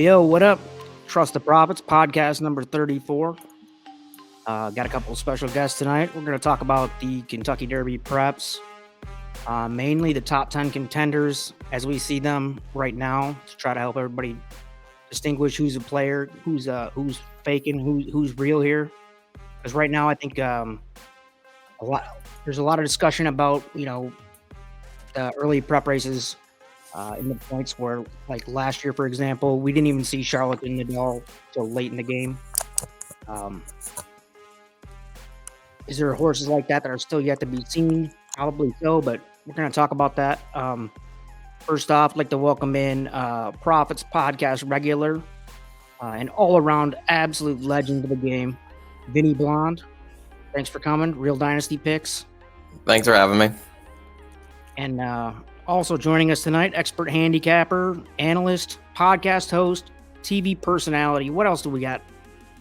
Yo, what up? Trust the Profits, podcast number 34. Got a couple of special guests tonight. We're going to talk about the Kentucky Derby preps, mainly the top 10 contenders as we see them right now, to try to help everybody distinguish who's a player, who's faking, who's real here. Because right now, I think there's a lot of discussion about the early prep races. In the points where, like last year, for example, we didn't even see Charlotte in Nadal till late in the game. Is there horses like that are still yet to be seen? Probably so, but we're going to talk about that. First off, I'd like to welcome in Profits Podcast regular and all-around absolute legend of the game, Vinny Blonde. Thanks for coming. Real Dynasty Picks. Thanks for having me. And also joining us tonight, expert handicapper, analyst, podcast host, TV personality. What else do we got?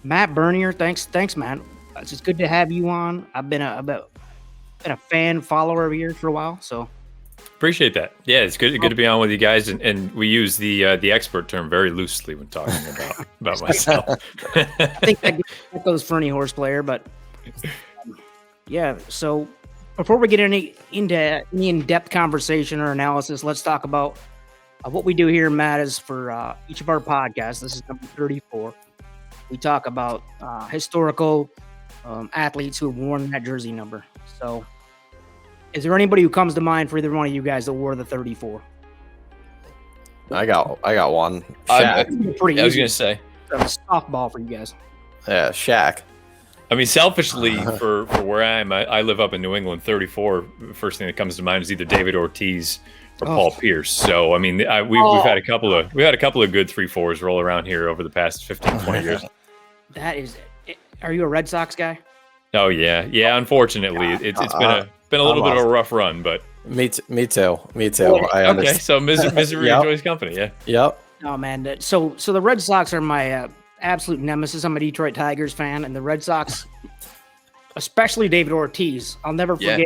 Matt Bernier. Thanks, man. It's just good to have you on. I've been a fan follower of yours for a while, so appreciate that. Yeah, it's good to be on with you guys, and we use the expert term very loosely when talking about myself. I think that goes for any horse player, but yeah. So before we get into any in-depth conversation or analysis, let's talk about what we do here, Matt, is for each of our podcasts. This is number 34. We talk about historical athletes who have worn that jersey number. So is there anybody who comes to mind for either one of you guys that wore the 34? I got one. I was going to say. A softball for you guys. Yeah, Shaq. I mean, selfishly, for where I am, I live up in New England. 34. First thing that comes to mind is either David Ortiz or Paul Pierce. So, I mean, we've had a couple of good 3-4s roll around here over the past 15, 20 years. That is. Are you a Red Sox guy? Oh yeah. Unfortunately, it's been a little bit of a rough run, but me too. Okay, so misery enjoys company. Yeah. Yep. Oh man. So the Red Sox are my absolute nemesis. I'm a Detroit Tigers fan, and the Red Sox, especially David Ortiz, I'll never forget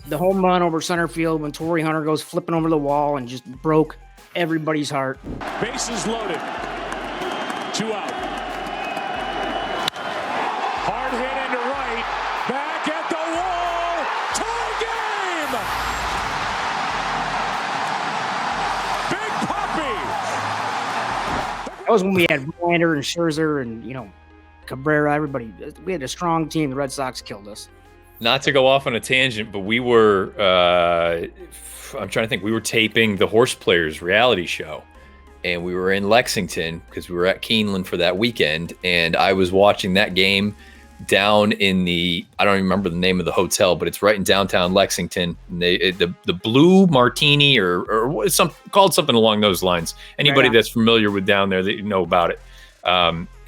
the home run over center field when Torrey Hunter goes flipping over the wall and just broke everybody's heart. Bases loaded. 2 out. Hard hit into right. Back at the wall. Tie game. Big Puppy. That was when we had Verlander and Scherzer and Cabrera. Everybody. We had a strong team. The Red Sox killed us. Not to go off on a tangent, but we were, I'm trying to think, we were taping the Horse Players reality show, and we were in Lexington because we were at Keeneland for that weekend, and I was watching that game down in I don't even remember the name of the hotel, but it's right in downtown Lexington. And the Blue Martini or called something along those lines. Anybody that's familiar with down there, that know about it.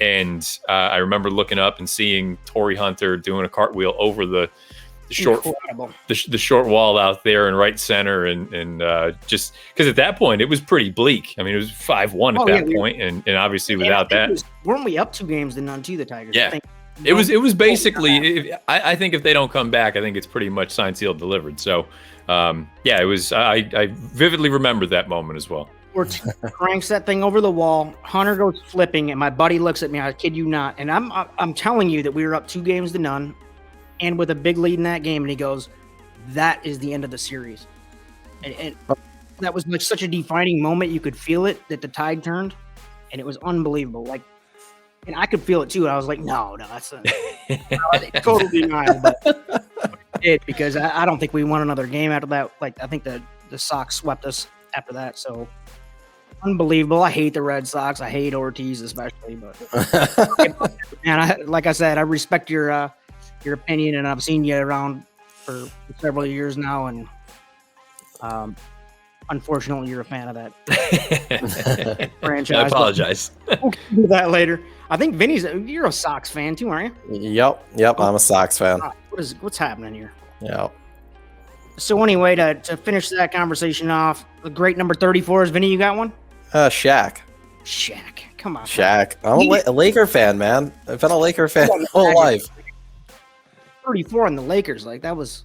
And I remember looking up and seeing Torrey Hunter doing a cartwheel over the short wall out there in right center, and just because at that point it was pretty bleak. I mean, it was 5-1 at that point, and obviously without that, weren't we up 2 games to none to the Tigers? Yeah, it was basically. I think if they don't come back, I think it's pretty much signed, sealed, delivered. So, it was. I vividly remember that moment as well. Ortiz cranks that thing over the wall. Hunter goes flipping, and my buddy looks at me. I kid you not, and I'm telling you that we were up 2 games to none, and with a big lead in that game. And he goes, "That is the end of the series," and that was like such a defining moment. You could feel it that the tide turned, and it was unbelievable. Like, and I could feel it too. I was like, "No, that's totally not." But it because I don't think we won another game after that. Like, I think the Sox swept us after that. So. Unbelievable. I hate the Red Sox. I hate Ortiz especially, but and like I said, I respect your opinion, and I've seen you around for several years now, and unfortunately, you're a fan of that franchise. I apologize. We'll do that later. I think you're a Sox fan too, aren't you? Yep. I'm a Sox fan. What's happening here? Yep. So anyway, to finish that conversation off, the great number 34 is Vinny. You got one? Shaq. Come on. Shaq. I'm a Laker fan, man. I've been a Laker fan my whole life. 34 on the Lakers, like that was.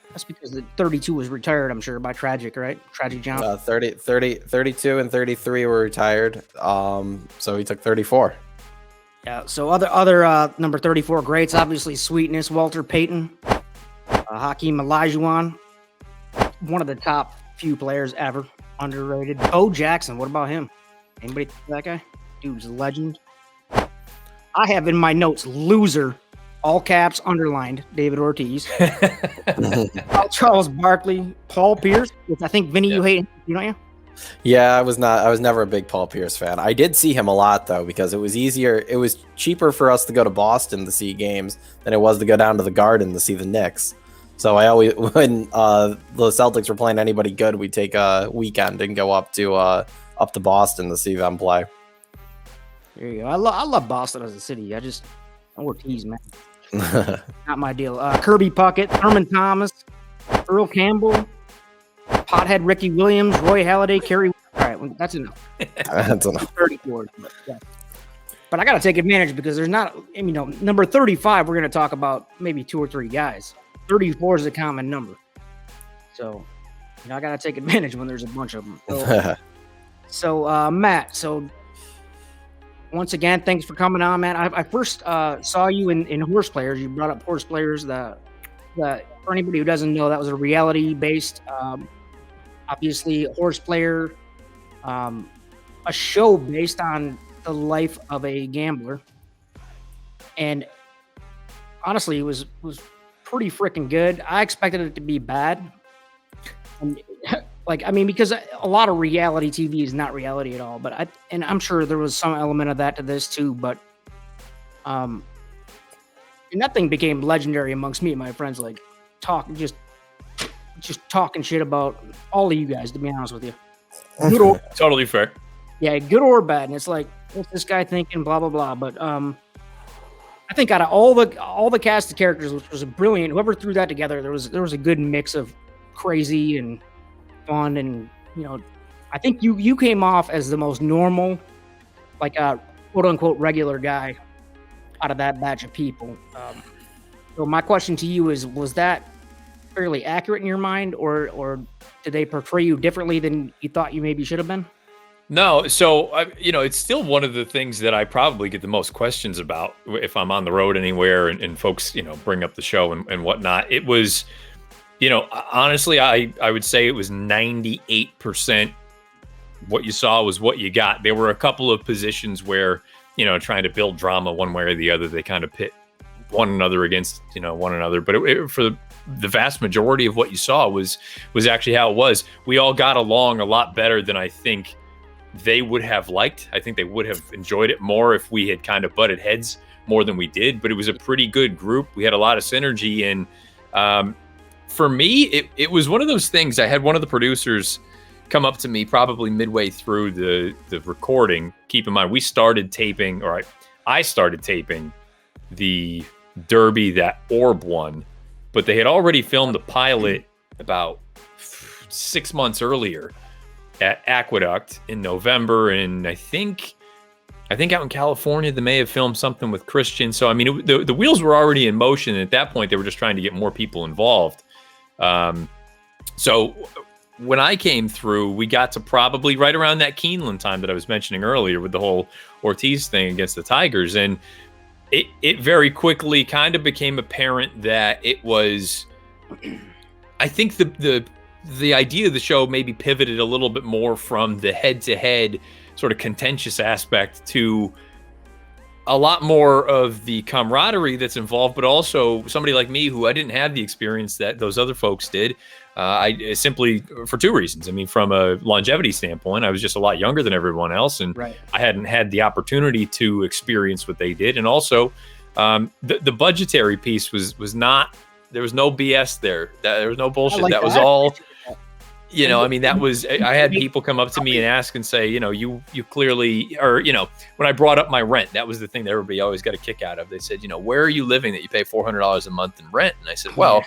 That's because the 32 was retired, I'm sure, by Tragic, right? Tragic John. 32 and 33 were retired. So he took 34. Yeah. So other number 34 greats, obviously Sweetness, Walter Payton, Hakeem Olajuwon, one of the top few players ever, underrated. Bo Jackson, what about him? Anybody think of that guy? Dude's a legend. I have in my notes loser, all caps underlined, David Ortiz, Charles Barkley, Paul Pierce, which I think Vinny you hate, you don't you? Yeah, I was never a big Paul Pierce fan. I did see him a lot though, because it was cheaper for us to go to Boston to see games than it was to go down to the Garden to see the Knicks. So I always, when the Celtics were playing anybody good, we'd take a weekend and go up to Boston to see them play. There you go. I love Boston as a city. I Ortiz, man. Not my deal. Kirby Puckett, Thurman Thomas, Earl Campbell, Pothead Ricky Williams, Roy Halladay, Kerry. All right, that's enough. That's enough. 34. But I got to take advantage because there's not, number 35, we're going to talk about maybe 2 or 3 guys. 34 is a common number. So, I got to take advantage when there's a bunch of them. So Matt, once again, thanks for coming on, man. I first saw you in Horse Players. You brought up Horse Players. The for anybody who doesn't know, that was a reality-based, obviously, Horse Player, a show based on the life of a gambler. And honestly, it was pretty freaking good. I expected it to be bad. And, because a lot of reality TV is not reality at all, but I'm sure there was some element of that to this too, but and that thing became legendary amongst me and my friends, like just talking shit about all of you guys, to be honest with you. Good or, Totally fair. yeah, good or bad. And it's like, what's this guy thinking, blah blah blah. But I think out of all the cast of characters, which was brilliant, whoever threw that together, there was a good mix of crazy and fun, and I think you came off as the most normal, like a quote unquote regular guy out of that batch of people. So my question to you is, was that fairly accurate in your mind, or did they portray you differently than you thought you maybe should have been? No, so it's still one of the things that I probably get the most questions about if I'm on the road anywhere and folks bring up the show and whatnot. It was, honestly, I would say it was 98% what you saw was what you got. There were a couple of positions where trying to build drama one way or the other, they kind of pit one another against one another. But for the vast majority of what you saw was actually how it was. We all got along a lot better than I think they would have liked. I think they would have enjoyed it more if we had kind of butted heads more than we did, but it was a pretty good group. We had a lot of synergy, and for me, it was one of those things. I had one of the producers come up to me probably midway through the recording. Keep in mind, I started taping the Derby that Orb won, but they had already filmed the pilot about 6 months earlier at Aqueduct in November, and I think out in California they may have filmed something with Christian. So I mean, the wheels were already in motion, and at that point they were just trying to get more people involved. So when I came through, we got to probably right around that Keeneland time that I was mentioning earlier with the whole Ortiz thing against the Tigers, and it very quickly kind of became apparent that it was, I think the idea of the show maybe pivoted a little bit more from the head-to-head sort of contentious aspect to a lot more of the camaraderie that's involved, but also somebody like me who I didn't have the experience that those other folks did. I simply, for 2 reasons. I mean, from a longevity standpoint, I was just a lot younger than everyone else, and Right. I hadn't had the opportunity to experience what they did. And also, the budgetary piece was not. There was no BS there. There was no bullshit. like That was that. all. I mean, that was. I had people come up to me and ask and say, you clearly, or when I brought up my rent, that was the thing that everybody always got a kick out of. They said, where are you living that you pay $400 a month in rent? And I said, well,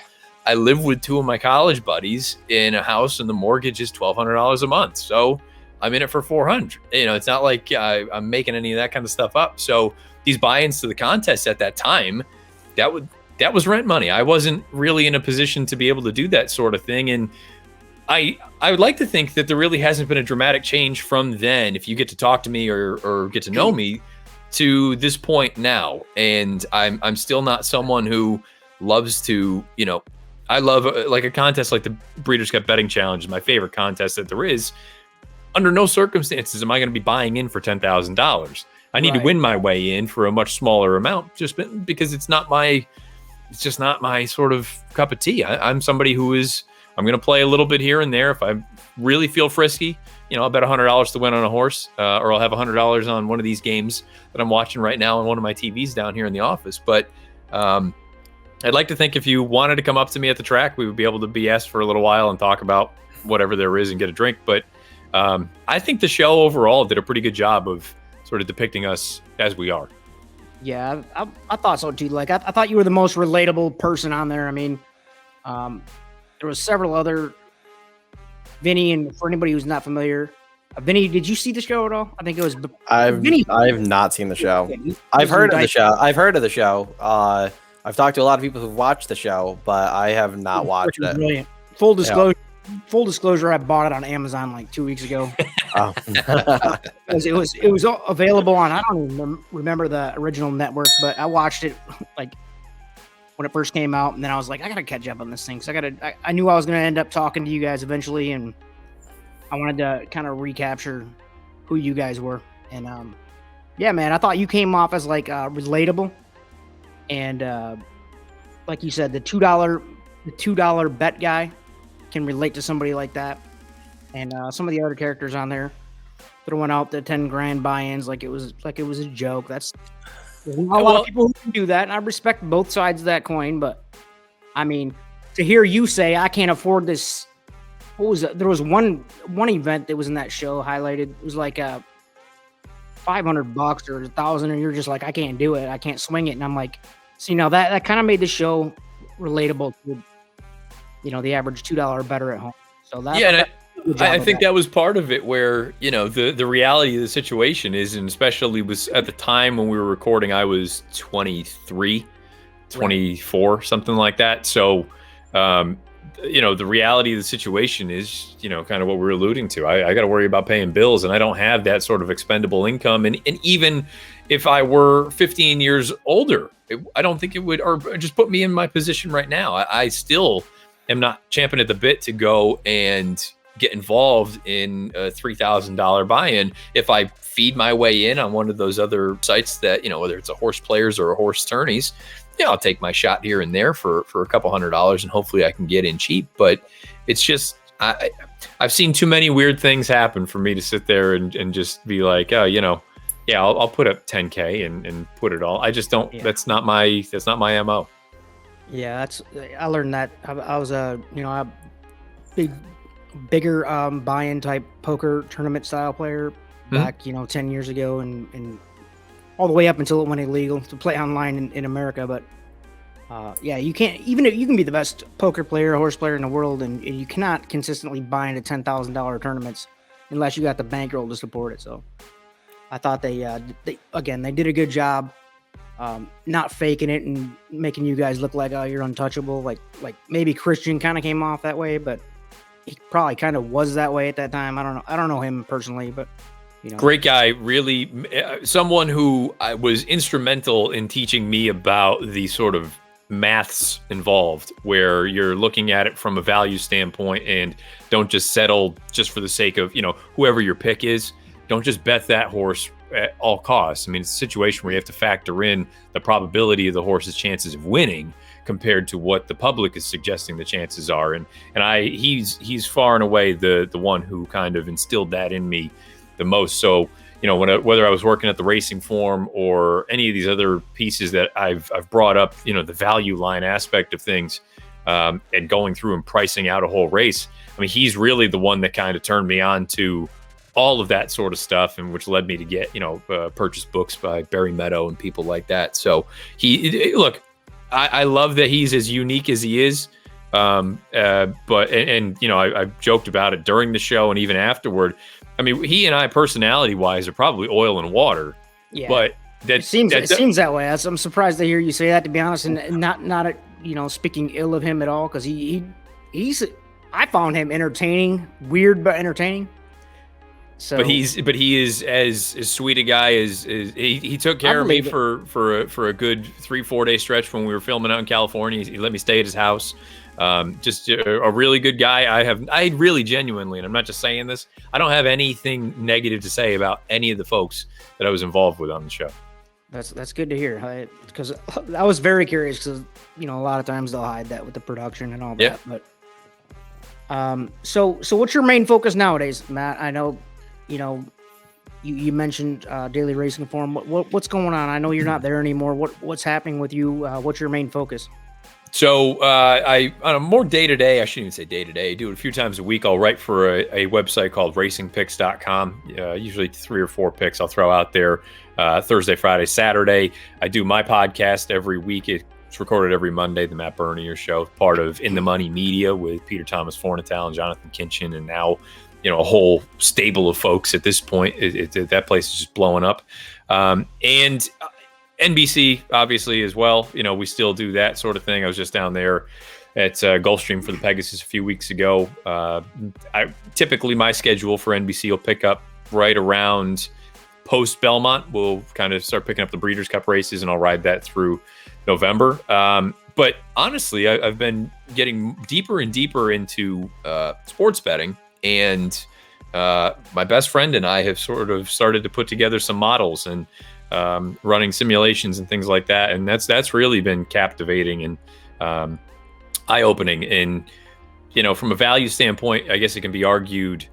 I live with 2 of my college buddies in a house, and the mortgage is $1,200 a month. So I'm in it for $400. It's not like I'm making any of that kind of stuff up. So these buy-ins to the contest at that time, that that was rent money. I wasn't really in a position to be able to do that sort of thing. And I would like to think that there really hasn't been a dramatic change from then, if you get to talk to me or get to know me, to this point now. And I'm still not someone who loves to, I love like a contest like the Breeders' Cup Betting Challenge is my favorite contest that there is. Under no circumstances am I going to be buying in for $10,000. I need to win my way in for a much smaller amount, just because it's just not my sort of cup of tea. I'm somebody I'm going to play a little bit here and there. If I really feel frisky, I'll bet $100 to win on a horse, or I'll have $100 on one of these games that I'm watching right now on one of my TVs down here in the office. But I'd like to think if you wanted to come up to me at the track, we would be able to BS for a little while and talk about whatever there is and get a drink. But I think the show overall did a pretty good job of sort of depicting us as we are. Yeah, I thought so too. Like I thought you were the most relatable person on there. I mean, there was several other Vinny, and for anybody who's not familiar, Vinny, did you see the show at all? I think it was I've not seen the show. I've heard of the show. I've talked to a lot of people who've watched the show, but I have not watched it. Brilliant. Full disclosure, I bought it on Amazon like 2 weeks ago. Oh. It was available on, I don't even remember the original network, but I watched it like when it first came out, and then I was like, I gotta catch up on this thing. So I knew I was gonna end up talking to you guys eventually, and I wanted to kind of recapture who you guys were. And yeah, man, I thought you came off as like relatable, and like you said, the $2 bet guy can relate to somebody like that. And some of the other characters on there throwing out the 10 grand buy-ins like it was a joke. That's a lot of people who can do that, and I respect both sides of that coin. But I mean, to hear you say I can't afford this, what was it? There was one event that was in that show highlighted. It was like $500 or $1,000, and you're just like, I can't do it, I can't swing it. And I'm like, see, now that kind of made the show relatable to the average $2 bettor at home. So that I think that was part of it, where the reality of the situation is, and especially was at the time when we were recording, I was 23, 24, something like that. So the reality of the situation is kind of what we're alluding to. I got to worry about paying bills, and I don't have that sort of expendable income. And even if I were 15 years older, I don't think it would, or just put me in my position right now. I still am not champing at the bit to go and get involved in a $3,000 buy-in. If I feed my way in on one of those other sites that, whether it's a horse players or a horse tourneys, I'll take my shot here and there for a couple $100, and hopefully I can get in cheap. But it's just, I've seen too many weird things happen for me to sit there and just be like, oh, I'll put up 10K and put it all. I just don't, that's not my MO. Yeah, I learned that. I was a bigger buy-in type poker tournament style player back 10 years ago, and all the way up until it went illegal to play online in America. But you can't, even if you can be the best poker player, horse player in the world, and you cannot consistently buy into $10,000 tournaments unless you got the bankroll to support it. So I thought they did a good job not faking it and making you guys look like, oh, you're untouchable. Like maybe Christian kind of came off that way, but he probably kind of was that way at that time. I don't know him personally, but great guy, really someone who was instrumental in teaching me about the sort of maths involved, where you're looking at it from a value standpoint and don't just settle just for the sake of, whoever your pick is. Don't just bet that horse at all costs. I mean, it's a situation where you have to factor in the probability of the horse's chances of winning compared to what the public is suggesting the chances are. And he's far and away the one who kind of instilled that in me the most. So, whether I was working at the Racing Form or any of these other pieces that I've brought up, the value line aspect of things, and going through and pricing out a whole race. I mean, he's really the one that kind of turned me on to all of that sort of stuff, and which led me to get, purchase books by Barry Meadow and people like that. So I love that he's as unique as he is. I've joked about it during the show and even afterward. I mean, he and I, personality wise, are probably oil and water. Yeah. But It seems that way. I'm surprised to hear you say that, to be honest, and not speaking ill of him at all, because he's I found him entertaining, weird but entertaining. So, but he is as sweet a guy as he took care of me for a good 3-4 day stretch when we were filming out in California. He let me stay at his house. Just a really good guy. I really genuinely, and I'm not just saying this, I don't have anything negative to say about any of the folks that I was involved with on the show. That's good to hear, because I was very curious, because a lot of times they'll hide that with the production and all that. Yeah. But so what's your main focus nowadays, Matt? I know you mentioned Daily Racing Form. What's going on? I know you're not there anymore. What's happening with you? What's your main focus? So I on a more day-to-day, I shouldn't even say day-to-day, I do it a few times a week. I'll write for a website called racingpicks.com. Usually 3 or 4 picks I'll throw out there Thursday, Friday, Saturday. I do my podcast every week. It's recorded every Monday, the Matt Bernier Show, part of In the Money Media with Peter Thomas Fornatal and Jonathan Kinchin, and now a whole stable of folks at this point. That place is just blowing up. And NBC, obviously, as well. We still do that sort of thing. I was just down there at Gulfstream for the Pegasus a few weeks ago. Typically, my schedule for NBC will pick up right around post Belmont. We'll kind of start picking up the Breeders' Cup races, and I'll ride that through November. But honestly, I've been getting deeper and deeper into sports betting, and my best friend and I have sort of started to put together some models and running simulations and things like that, and that's really been captivating and eye-opening. And from a value standpoint, I guess it can be argued,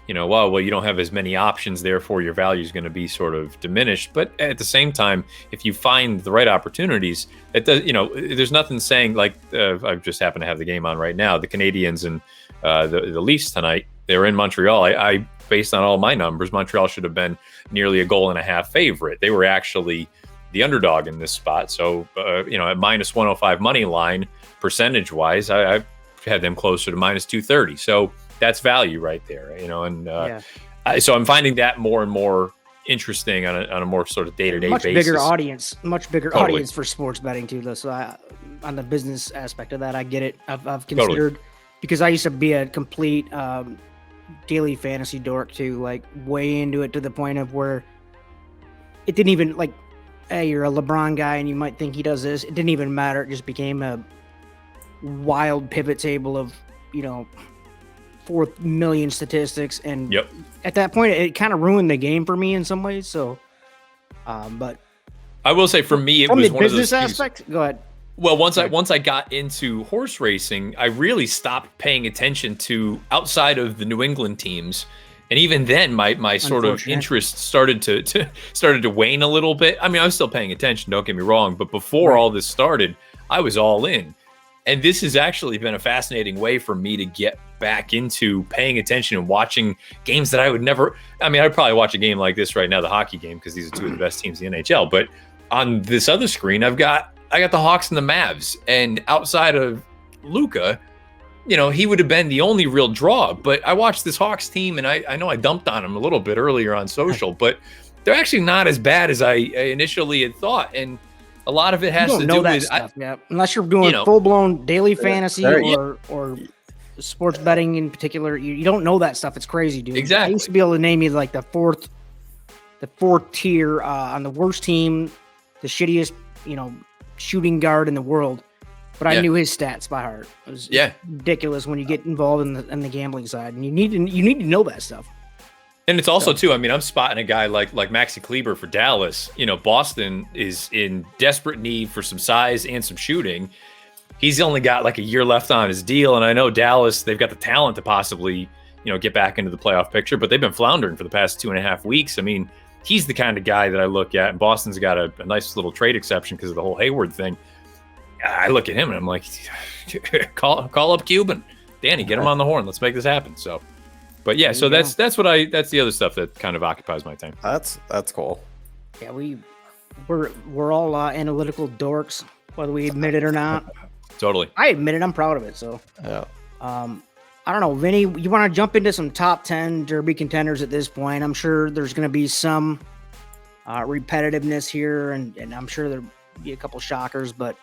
well, you don't have as many options, therefore your value is going to be sort of diminished. But at the same time, if you find the right opportunities, it does. There's nothing saying, like I just happen to have the game on right now, the Canadians and the Leafs tonight. They were in Montreal. I based on all my numbers, Montreal should have been nearly a goal and a half favorite. They were actually the underdog in this spot. So, at minus 105 money line, percentage wise, I had them closer to minus 230. So that's value right there, so I'm finding that more and more interesting on a more sort of day-to-day basis. Much bigger audience for sports betting too, though. So on the business aspect of that, I get it. I've considered, because I used to be a complete daily fantasy dork too, like way into it to the point of where it didn't even, like, hey, you're a LeBron guy and you might think he does this. It didn't even matter. It just became a wild pivot table of 4 million statistics, and at that point it kind of ruined the game for me in some ways. So but I will say, for me, it was one of those business aspect. Go ahead. Well, once I got into horse racing, I really stopped paying attention to outside of the New England teams, and even then, my sort of interest started to wane a little bit. I mean, I was still paying attention. Don't get me wrong, but before all this started, I was all in, and this has actually been a fascinating way for me to get back into paying attention and watching games that I would never. I mean, I'd probably watch a game like this right now, the hockey game, because these are two of the best teams in the NHL. But on this other screen, I got the Hawks and the Mavs, and outside of Luka, he would have been the only real draw. But I watched this Hawks team, and I know I dumped on them a little bit earlier on social, but they're actually not as bad as I initially had thought. And a lot of it has to do with stuff, unless you're doing full blown daily fantasy or sports betting in particular, you don't know that stuff. It's crazy, dude. Exactly. I used to be able to name you like the fourth tier on the worst team, the shittiest, shooting guard in the world, but I knew his stats by heart. It was ridiculous when you get involved in the gambling side, and you need to know that stuff. And it's also too, I mean, I'm spotting a guy like Maxi Kleber for Dallas. Boston is in desperate need for some size and some shooting. He's only got like a year left on his deal, and I know Dallas, they've got the talent to possibly get back into the playoff picture, but they've been floundering for the past 2.5 weeks. I mean, he's the kind of guy that I look at, and Boston's got a nice little trade exception because of the whole Hayward thing. I look at him and I'm like, call up Cuban, Danny, get him on the horn. Let's make this happen. So, but yeah, so that's the other stuff that kind of occupies my time. That's cool. Yeah, we're all analytical dorks, whether we admit it or not. Totally. I admit it. I'm proud of it. So, yeah. I don't know, Vinny, you want to jump into some top 10 Derby contenders at this point? I'm sure there's going to be some repetitiveness here, and I'm sure there'll be a couple shockers, but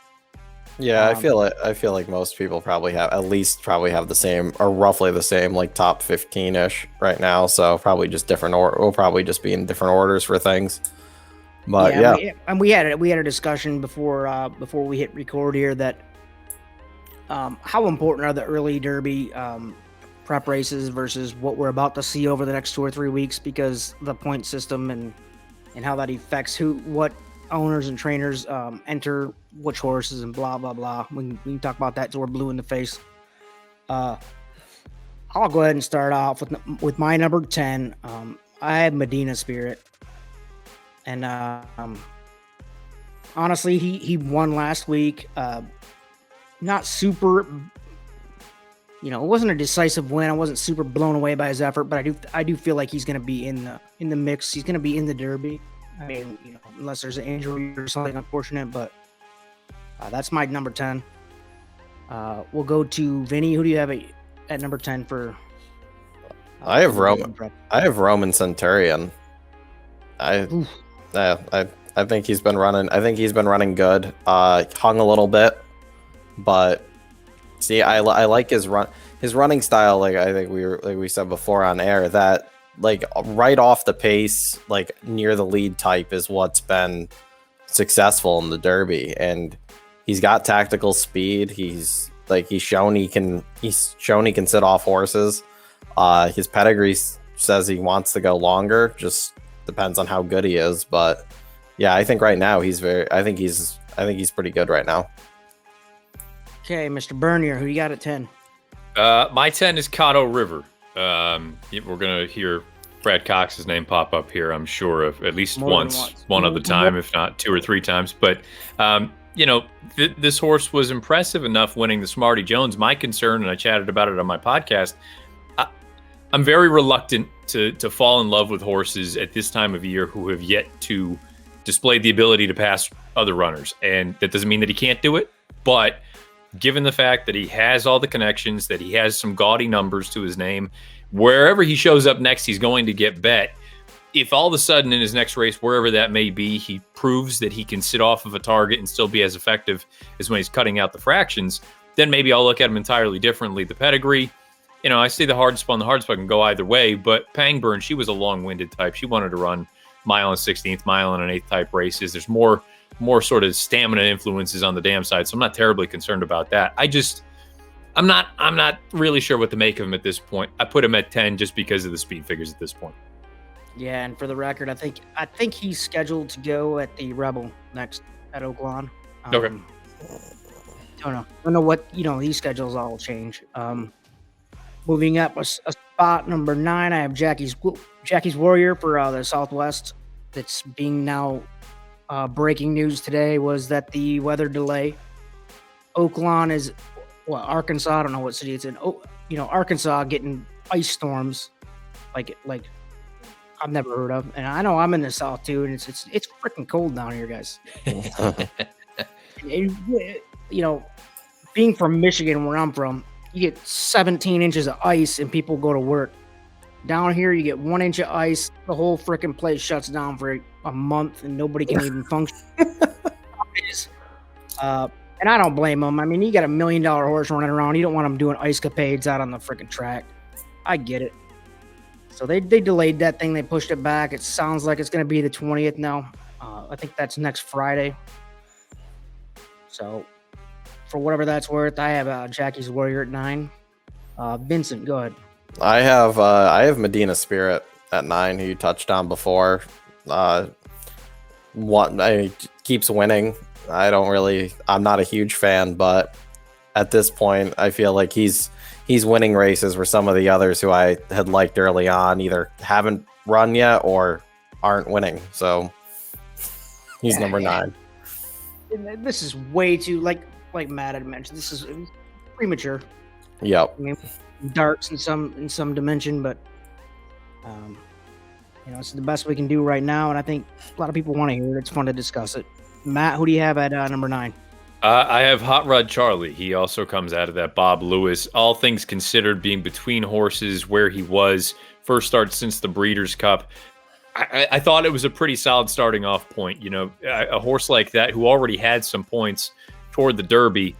Yeah, I feel like most people probably have the same or roughly the same like top 15-ish right now. So probably just different we'll probably just be in different orders for things. But yeah. We had a discussion before we hit record here that how important are the early Derby prep races versus what we're about to see over the next 2 or 3 weeks, because the point system and how that affects what owners and trainers enter which horses and blah blah blah. We can talk about that till we're blue in the face. I'll go ahead and start off with my number 10. I have Medina Spirit, and honestly, he won last week. Not super, it wasn't a decisive win. I wasn't super blown away by his effort, but I do feel like he's going to be in the mix. He's going to be in the Derby. I mean, unless there's an injury or something unfortunate, but that's my number 10. We'll go to Vinny. Who do you have at number 10 for? I have Roman Centurion. I think he's been running. I think he's been running good. Hung a little bit, but see, I like his running style. Like I think we said before on air, that like right off the pace, like near the lead type is what's been successful in the Derby, and he's got tactical speed. He's shown he can sit off horses. His pedigree says he wants to go longer. Just depends on how good he is, but yeah, I think right now he's pretty good right now. Okay, Mr. Bernier, who you got at 10? My 10 is Caddo River. We're going to hear Brad Cox's name pop up here, I'm sure, of at least one other time, if not 2 or 3 times. But, this horse was impressive enough winning the Smarty Jones. My concern, and I chatted about it on my podcast, I'm very reluctant to fall in love with horses at this time of year who have yet to display the ability to pass other runners. And that doesn't mean that he can't do it, but given the fact that he has all the connections, that he has some gaudy numbers to his name, wherever he shows up next, he's going to get bet. If all of a sudden in his next race, wherever that may be, he proves that he can sit off of a target and still be as effective as when he's cutting out the fractions, then maybe I'll look at him entirely differently. The pedigree, I see the hard spun can go either way, but Pangburn, she was a long-winded type. She wanted to run mile and 16th, mile and an 8th type races. There's more sort of stamina influences on the dam side, so I'm not terribly concerned about that. I'm not really sure what to make of him at this point. I put him at 10 just because of the speed figures at this point. Yeah, and for the record, I think he's scheduled to go at the Rebel next at Oaklawn. Okay. Don't know what these schedules all change. Moving up a spot, number 9, I have Jackie's Warrior for the Southwest. That's being now breaking news today was that the weather delay. Oaklawn is Arkansas. I don't know what city it's in. Arkansas getting ice storms like I've never heard of, and I know I'm in the South too, and it's freaking cold down here, guys. Being from Michigan, where I'm from, you get 17 inches of ice and people go to work. Down here, you get 1 inch of ice, the whole freaking place shuts down for a month, and nobody can even function. And I don't blame them. I mean, you got $1 million horse running around. You don't want them doing ice capades out on the freaking track. I get it. So they delayed that thing. They pushed it back. It sounds like it's going to be the 20th now. I think that's next Friday. So for whatever that's worth, I have Jackie's Warrior at 9. Vincent, go ahead. I have Medina Spirit at 9, who you touched on before. Keeps winning. I'm not a huge fan, but at this point, I feel like he's winning races where some of the others who I had liked early on either haven't run yet or aren't winning. So he's number 9. This is way too, like Matt had mentioned, this is premature. Yep. I mean, darts in some dimension, but it's the best we can do right now, and I think a lot of people want to hear it. It's fun to discuss it. Matt, who do you have at number 9? I have Hot Rod Charlie. He also comes out of that Bob Lewis. All things considered, being between horses, where he was, first start since the Breeders' Cup. I thought it was a pretty solid starting off point. You know, a horse like that who already had some points toward the Derby,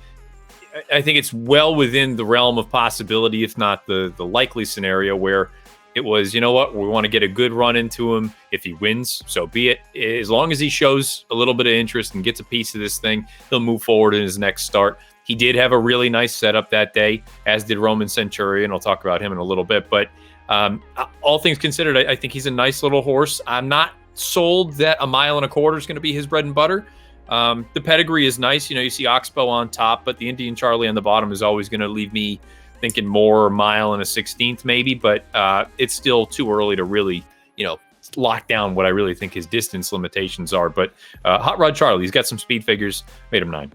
I think it's well within the realm of possibility, if not the likely scenario, where it was, you know what, we want to get a good run into him. If he wins, so be it. As long as he shows a little bit of interest and gets a piece of this thing, he'll move forward in his next start. He did have a really nice setup that day, as did Roman Centurion. I'll talk about him in a little bit, but all things considered, I think he's a nice little horse. I'm not sold that 1.25 miles is going to be his bread and butter. The pedigree is nice. You know, you see Oxbow on top, but the Indian Charlie on the bottom is always going to leave me thinking more 1 1/16 miles maybe, but it's still too early to really, you know, lock down what I really think his distance limitations are. But Hot Rod Charlie, he's got some speed figures, made him 9.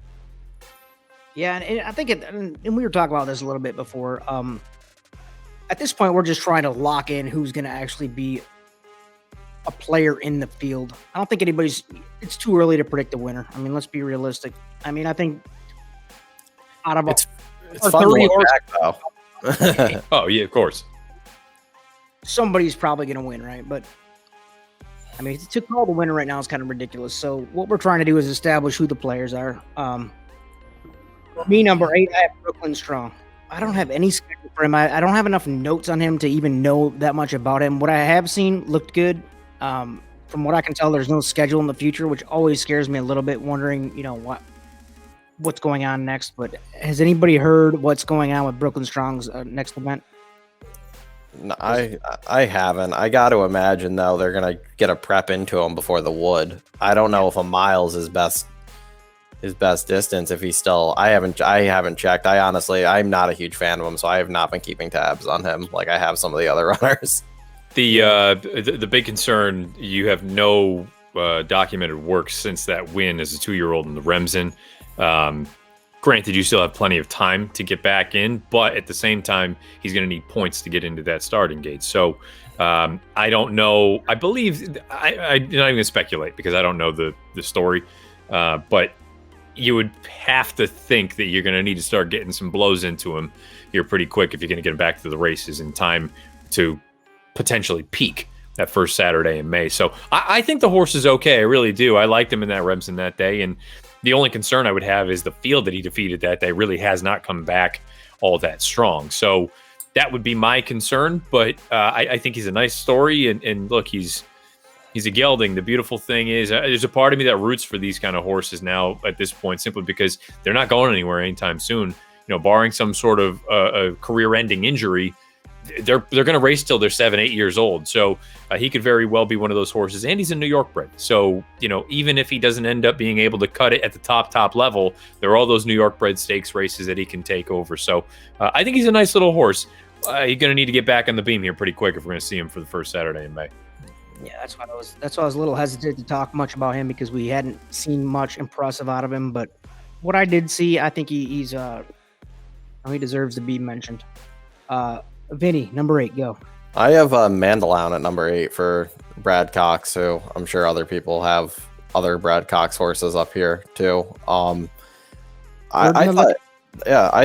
Yeah, and I think and we were talking about this a little bit before. At this point, we're just trying to lock in who's going to actually be a player in the field. I don't think it's too early to predict the winner. I mean, let's be realistic. I mean, I think out of it's fun to look back, though. Oh, yeah, of course. Somebody's probably going to win, right? But I mean, to call the winner right now is kind of ridiculous. So what we're trying to do is establish who the players are. For me, number 8, I have Brooklyn Strong. I don't have any schedule for him. I don't have enough notes on him to even know that much about him. What I have seen looked good. From what I can tell, there's no schedule in the future, which always scares me a little bit, wondering, you know, what's going on next. But has anybody heard what's going on with Brooklyn Strong's next event? No, I haven't. I got to imagine, though, they're going to get a prep into him before the Wood. I don't know if 1 mile is his best distance. If he's still, I haven't checked. I'm not a huge fan of him, so I have not been keeping tabs on him like I have some of the other runners. The big concern, you have no documented work since that win as a 2-year-old in the Remsen. Granted, you still have plenty of time to get back in, but at the same time, he's going to need points to get into that starting gate. So I don't know. I believe I'm not even going to speculate because I don't know the story, but you would have to think that you're going to need to start getting some blows into him here pretty quick if you're going to get him back to the races in time to potentially peak that first Saturday in May. So I think the horse is okay. I really do. I liked him in that Remsen that day. And the only concern I would have is the field that he defeated that day really has not come back all that strong. So that would be my concern. But I think he's a nice story. And look, he's a gelding. The beautiful thing is there's a part of me that roots for these kind of horses now at this point, simply because they're not going anywhere anytime soon. You know, barring some sort of a career-ending injury, they're going to race till they're 7-8 years old. So he could very well be one of those horses. And he's a New York bred. So, you know, even if he doesn't end up being able to cut it at the top level, there are all those New York bred stakes races that he can take over. So I think he's a nice little horse. He's going to need to get back on the beam here pretty quick if we're going to see him for the first Saturday in May. Yeah, that's why I was a little hesitant to talk much about him, because we hadn't seen much impressive out of him. But what I did see, I think he deserves to be mentioned. Vinny, number 8, go. I have Mandaloun at number 8 for Brad Cox, who I'm sure other people have other Brad Cox horses up here too. I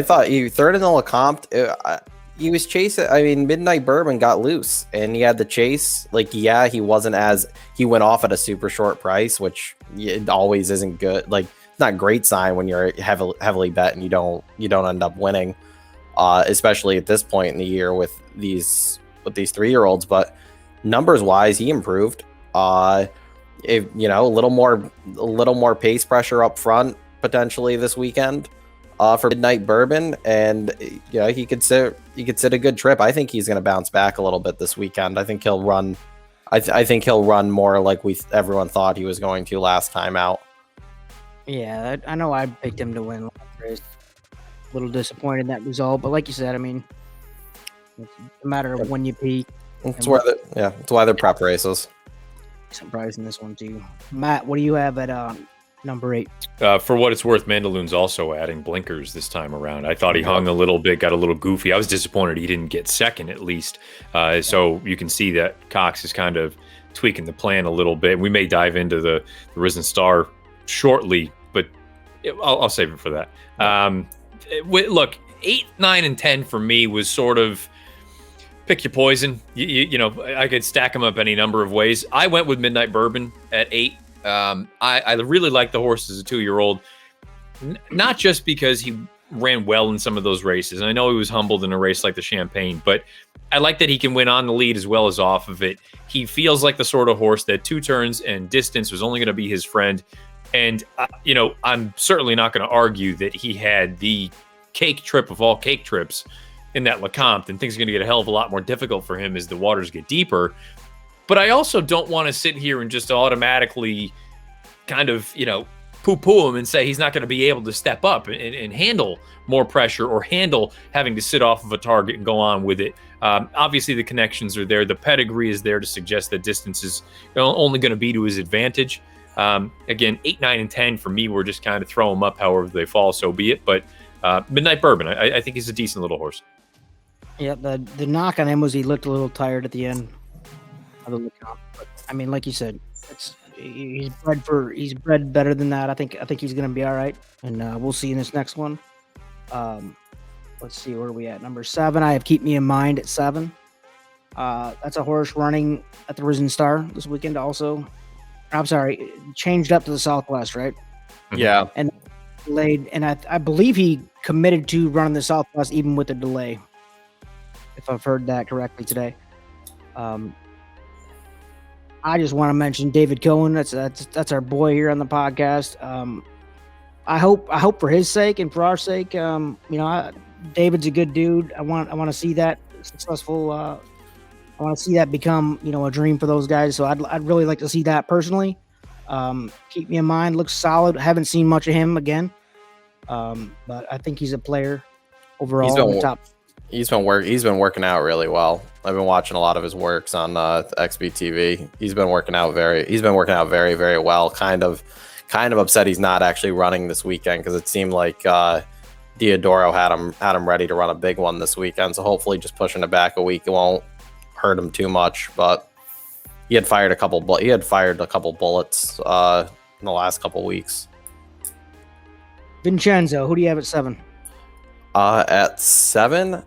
thought he third in the Lecomte. He was chasing. I mean, Midnight Bourbon got loose, and he had the chase. Like, yeah, he wasn't as he went off at a super short price, which it always isn't good. Like, it's not a great sign when you're heavily bet and you don't end up winning. Especially at this point in the year with these 3-year-olds, but numbers wise, he improved. If you know, a little more pace pressure up front potentially this weekend for Midnight Bourbon, and you know, he could sit a good trip. I think he's going to bounce back a little bit this weekend. I think he'll run. I think he'll run more like everyone thought he was going to last time out. Yeah, I know I picked him to win last race. A little disappointed in that result, but like you said, I mean, it's a matter of when you peak. It's why they're prep races. Surprised in this one too. Matt, what do you have at number 8? For what it's worth, Mandaloun's also adding blinkers this time around. I thought he hung a little bit, got a little goofy. I was disappointed he didn't get second at least. So you can see that Cox is kind of tweaking the plan a little bit. We may dive into the Risen Star shortly, but I'll save it for that. Look, 8, 9, and 10 for me was sort of Pick your poison. You know, I could stack them up any number of ways. I went with Midnight Bourbon at 8. I really like the horse as a 2-year-old, not just because he ran well in some of those races. And I know he was humbled in a race like the Champagne, but I like that he can win on the lead as well as off of it. He feels like the sort of horse that 2 turns and distance was only going to be his friend. And, you know, I'm certainly not going to argue that he had the cake trip of all cake trips in that Lecomte, and things are going to get a hell of a lot more difficult for him as the waters get deeper. But I also don't want to sit here and just automatically kind of, you know, poo-poo him and say he's not going to be able to step up and handle more pressure or handle having to sit off of a target and go on with it. Obviously, the connections are there. The pedigree is there to suggest that distance is only going to be to his advantage. Again, 8, 9, and 10 for me were just kind of throw them up however they fall, so be it. But Midnight Bourbon, I think he's a decent little horse. Yeah, the knock on him was he looked a little tired at the end of the Lecomte. But I mean, like you said, he's bred better than that. I think he's going to be all right, and we'll see in this next one. Let's see, where are we at? Number 7. I have Keep Me in Mind at 7. That's a horse running at the Risen Star this weekend. Also, I'm sorry, changed up to the Southwest, right? Yeah. And delayed, and I believe he committed to running the Southwest even with the delay, if I've heard that correctly today. I just want to mention David Cohen. That's our boy here on the podcast. I hope for his sake and for our sake, you know, David's a good dude. I want to see that successful. I want to see that become, you know, a dream for those guys. So I'd really like to see that personally. Keep Me in Mind looks solid. Haven't seen much of him again, but I think he's a player overall on the top. He's been working out really well. I've been watching a lot of his works on XBTV. He's been working out very, very well. Kind of upset he's not actually running this weekend, because it seemed like Diodoro had him ready to run a big one this weekend. So hopefully, just pushing it back a week, it won't hurt him too much. But he had fired a couple bullets in the last couple weeks. Vincenzo, who do you have at 7? At 7,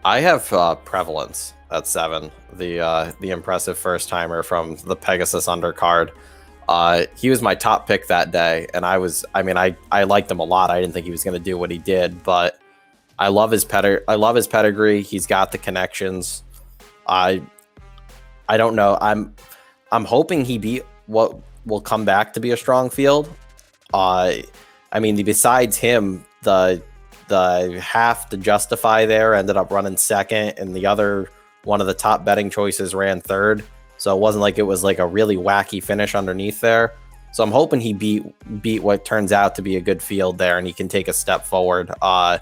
I have Prevalence at 7, the impressive first timer from the Pegasus undercard. He was my top pick that day, and I liked him a lot. I didn't think he was going to do what he did, but I love his pedigree. He's got the connections. I don't know. I'm hoping he beat what will come back to be a strong field. Besides him, the half to Justify there ended up running second, and the other one of the top betting choices ran third. So it wasn't like it was like a really wacky finish underneath there. So I'm hoping he beat what turns out to be a good field there, and he can take a step forward. I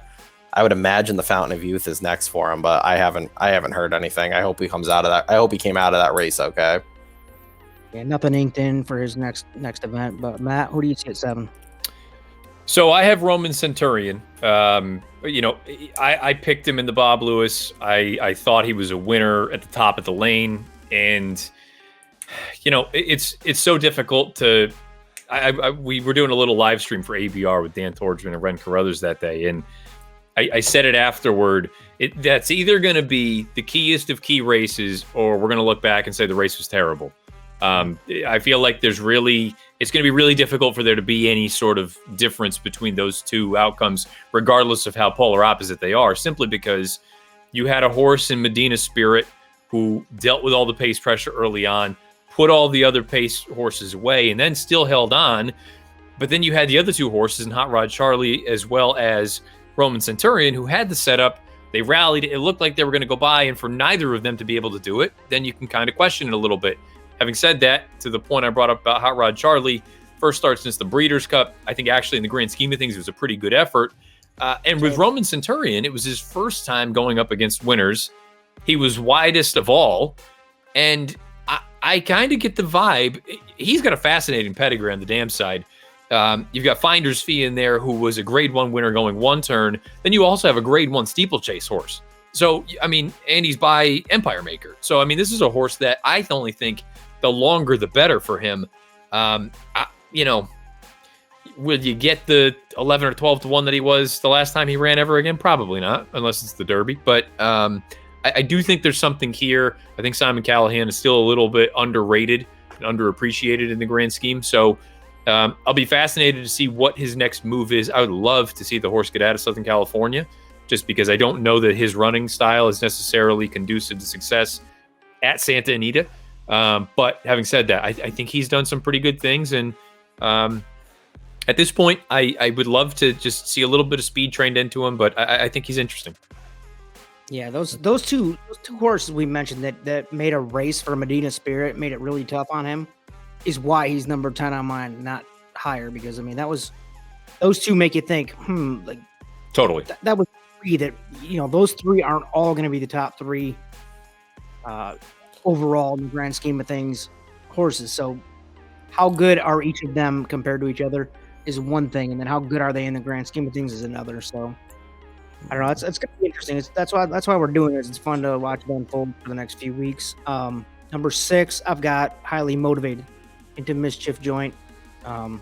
would imagine the Fountain of Youth is next for him, but I haven't heard anything. I hope he comes out of that. I hope he came out of that race okay. Yeah, nothing inked in for his next event. But Matt, who do you see at 7? So I have Roman Centurion. You know, I picked him in the Bob Lewis. I thought he was a winner at the top of the lane, and you know, it's so difficult to. We were doing a little live stream for ABR with Dan Torgman and Ren Carruthers that day, and I said it afterward. That's either going to be the keyest of key races, or we're going to look back and say the race was terrible. I feel like it's going to be really difficult for there to be any sort of difference between those two outcomes, regardless of how polar opposite they are, simply because you had a horse in Medina Spirit who dealt with all the pace pressure early on, put all the other pace horses away, and then still held on. But then you had the other two horses in Hot Rod Charlie as well as Roman Centurion, who had the setup. They rallied. It looked like they were going to go by, and for neither of them to be able to do it, then you can kind of question it a little bit. Having said that, to the point I brought up about Hot Rod Charlie, first start since the Breeders' Cup, I think actually in the grand scheme of things, it was a pretty good effort. And with Roman Centurion, it was his first time going up against winners. He was widest of all. And I kind of get the vibe. He's got a fascinating pedigree on the dam side. You've got Finder's Fee in there, who was a grade 1 winner going one turn. Then you also have a grade 1 steeplechase horse. So, I mean, and he's by Empire Maker. So, I mean, this is a horse that I only think the longer the better for him. You know, will you get the 11 or 12 to 1 that he was the last time he ran ever again? Probably not, unless it's the Derby. But I do think there's something here. I think Simon Callahan is still a little bit underrated and underappreciated in the grand scheme. So I'll be fascinated to see what his next move is. I would love to see the horse get out of Southern California, just because I don't know that his running style is necessarily conducive to success at Santa Anita. But having said that, I think he's done some pretty good things. And at this point, I would love to just see a little bit of speed trained into him, but I think he's interesting. Yeah, those two horses we mentioned that made a race for Medina Spirit, made it really tough on him, is why he's number 10 on mine, not higher. Because I mean, those two make you think, like Totally. That was three that, those three aren't all going to be the top three overall in the grand scheme of things horses. So how good are each of them compared to each other is one thing, and then how good are they in the grand scheme of things is another. So I don't know. It's going to be interesting. That's why we're doing this. It's fun to watch it unfold for the next few weeks. Number 6, I've got Highly Motivated into Mischief Joint. I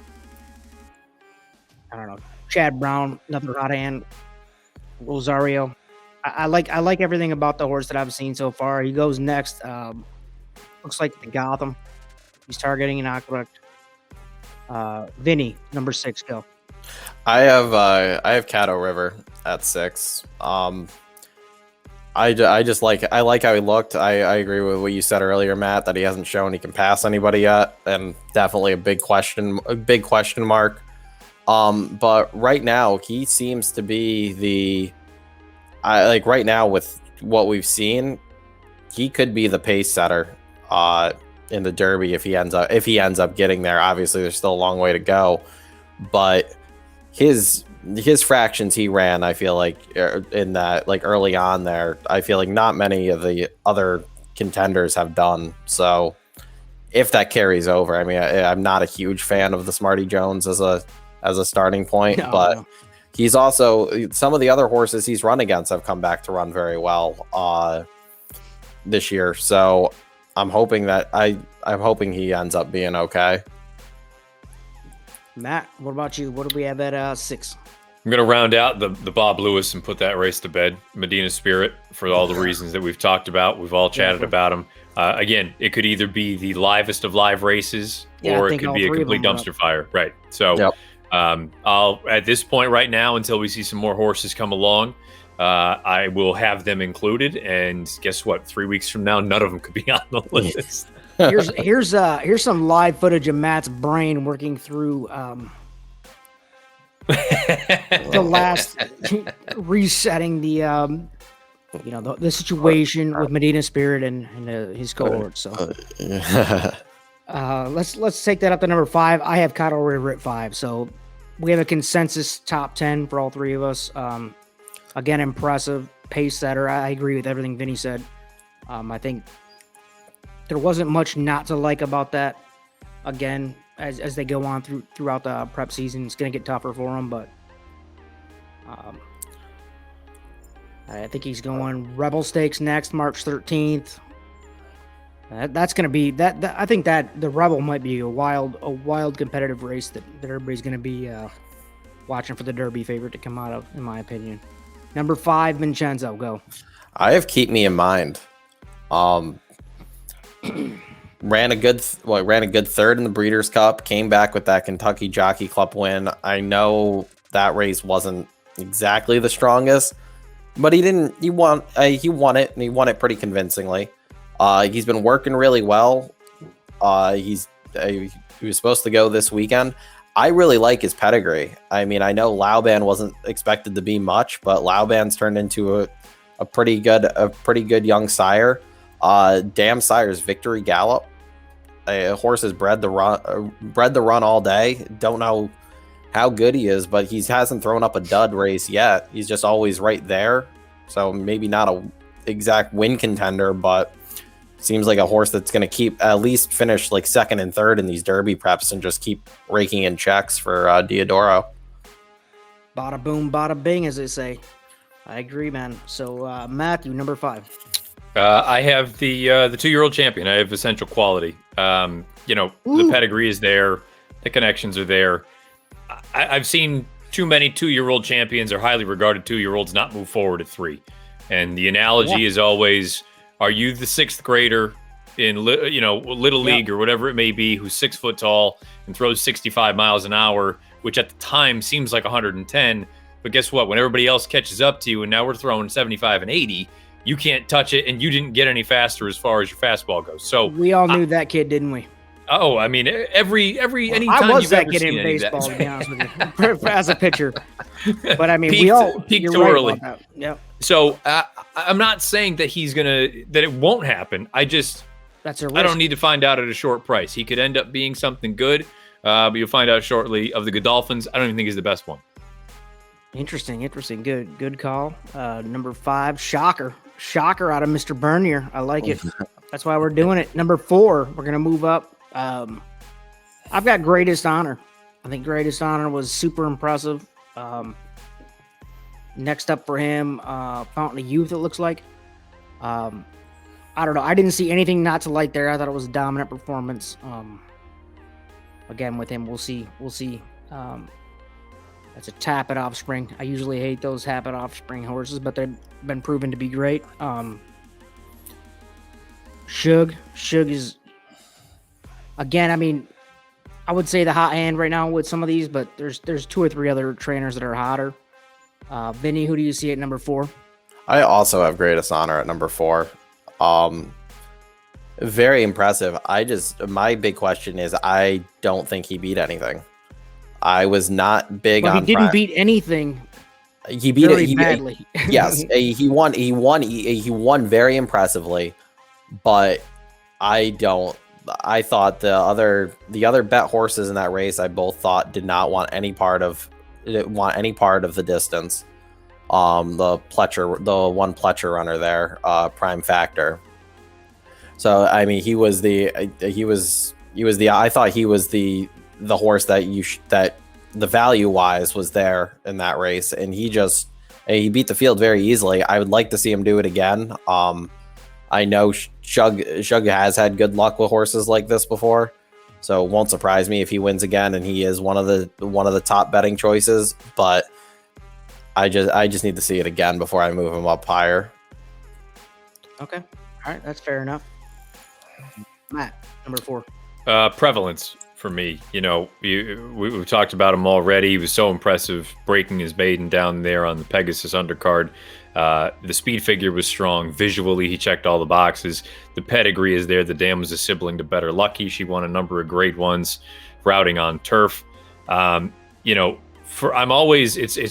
don't know. Chad Brown, another hot hand. Rosario. I like everything about the horse that I've seen so far. He goes next. Looks like the Gotham. He's targeting an aqueduct. Vinny, number 6, go. I have Caddo River at 6. I like how he looked. I agree with what you said earlier, Matt, that he hasn't shown he can pass anybody yet, and definitely a big question mark. But right now he seems to be right now with what we've seen, he could be the pace setter in the Derby if he ends up getting there. Obviously, there's still a long way to go, but his fractions he ran, I feel like in that, like early on there, I feel like not many of the other contenders have done. So if that carries over, I mean, I'm not a huge fan of the Smarty Jones as a starting point, but he's also, some of the other horses he's run against have come back to run very well this year. So I'm hoping he ends up being okay. Matt, what about you? What do we have at 6? I'm going to round out the Bob Lewis and put that race to bed. Medina Spirit, for all the reasons that we've talked about. We've all chatted about him. Again, it could either be the livest of live races, or it could be a complete dumpster fire. Right. So I'll, at this point right now, until we see some more horses come along, I will have them included. And guess what? 3 weeks from now, none of them could be on the list. Here's some live footage of Matt's brain working through the last resetting the situation with Medina Spirit and his cohort. So let's take that up to number 5. I have Caddo River at 5. So we have a consensus top 10 for all three of us. Again, impressive pace setter. I agree with everything Vinny said. I think there wasn't much not to like about that. Again, as they go on throughout the prep season, it's going to get tougher for them, but I think he's going Rebel Stakes next, March 13th. That's going to be that. I think that the Rebel might be a wild competitive race that everybody's going to be watching for the Derby favorite to come out of, in my opinion. Number 5, Vincenzo, go. I have Keep Me in Mind. Ran a good third in the Breeders' Cup. Came back with that Kentucky Jockey Club win. I know that race wasn't exactly the strongest, but he won it, and he won it pretty convincingly. He's been working really well. He was supposed to go this weekend. I really like his pedigree. I mean, I know Lauban wasn't expected to be much, but Lauban's turned into a pretty good young sire. Damn Sire's Victory Gallop. A horse has bred the run all day. Don't know how good he is, but he hasn't thrown up a dud race yet. He's just always right there. So maybe not a exact win contender, but seems like a horse that's going to at least finish like second and third in these Derby preps and just keep raking in checks for Diodoro. Bada boom, bada bing, as they say. I agree, man. So Matthew, number 5. I have the 2-year-old champion. I have Essential Quality. The pedigree is there. The connections are there. I've seen too many 2-year-old champions or highly regarded 2-year-olds not move forward at 3. And the analogy is always, are you the sixth grader in Little League or whatever it may be, who's 6 foot tall and throws 65 miles an hour, which at the time seems like 110. But guess what? When everybody else catches up to you and now we're throwing 75 and 80, you can't touch it and you didn't get any faster as far as your fastball goes. So we all knew that kid, didn't we? Oh, I mean, anytime I was you've that ever kid seen in any of baseball, that. to be honest with you, as a pitcher. But I mean, Peaked- we all peaked you're too right early. about that. Yep, So I'm not saying that that it won't happen. that's a risk. I don't need to find out at a short price. He could end up being something good, but you'll find out shortly. Of the Godolphins, I don't even think he's the best one. Interesting. Good call. Number 5, shocker out of Mr. Bernier. I like it. That's why we're doing it. Number 4, we're gonna move up. I've got Greatest Honor. I think Greatest Honor was super impressive. Next up for him, Fountain of Youth, it looks like. I don't know. I didn't see anything not to like there. I thought it was a dominant performance. Again, with him, we'll see. That's a Tappet offspring. I usually hate those Tappet offspring horses, but they've been proven to be great. Shug is, again, I mean, I would say the hot hand right now with some of these, but there's 2 or 3 other trainers that are hotter. Vinny, who do you see at number 4? I also have Greatest Honor at number 4. Very impressive. My big question is, I don't think he beat anything. I was not big on. He didn't beat anything. He beat very it badly. Yes, he won very impressively, but I thought the other bet horses in that race, I both thought did not want any part of the distance. The one Pletcher runner there, Prime Factor. So I mean, I thought he was the horse that the value wise was there in that race, and he beat the field very easily. I would like to see him do it again. I know Shug has had good luck with horses like this before, so it won't surprise me if he wins again and he is one of the top betting choices. But I just need to see it again before I move him up higher. Okay. All right. That's fair enough. Matt, number 4. Prevalence for me. We've talked about him already. He was so impressive breaking his maiden down there on the Pegasus undercard. The speed figure was strong. Visually, he checked all the boxes. The pedigree is there. The dam was a sibling to Better Lucky. She won a number of grade 1s routing on turf. It's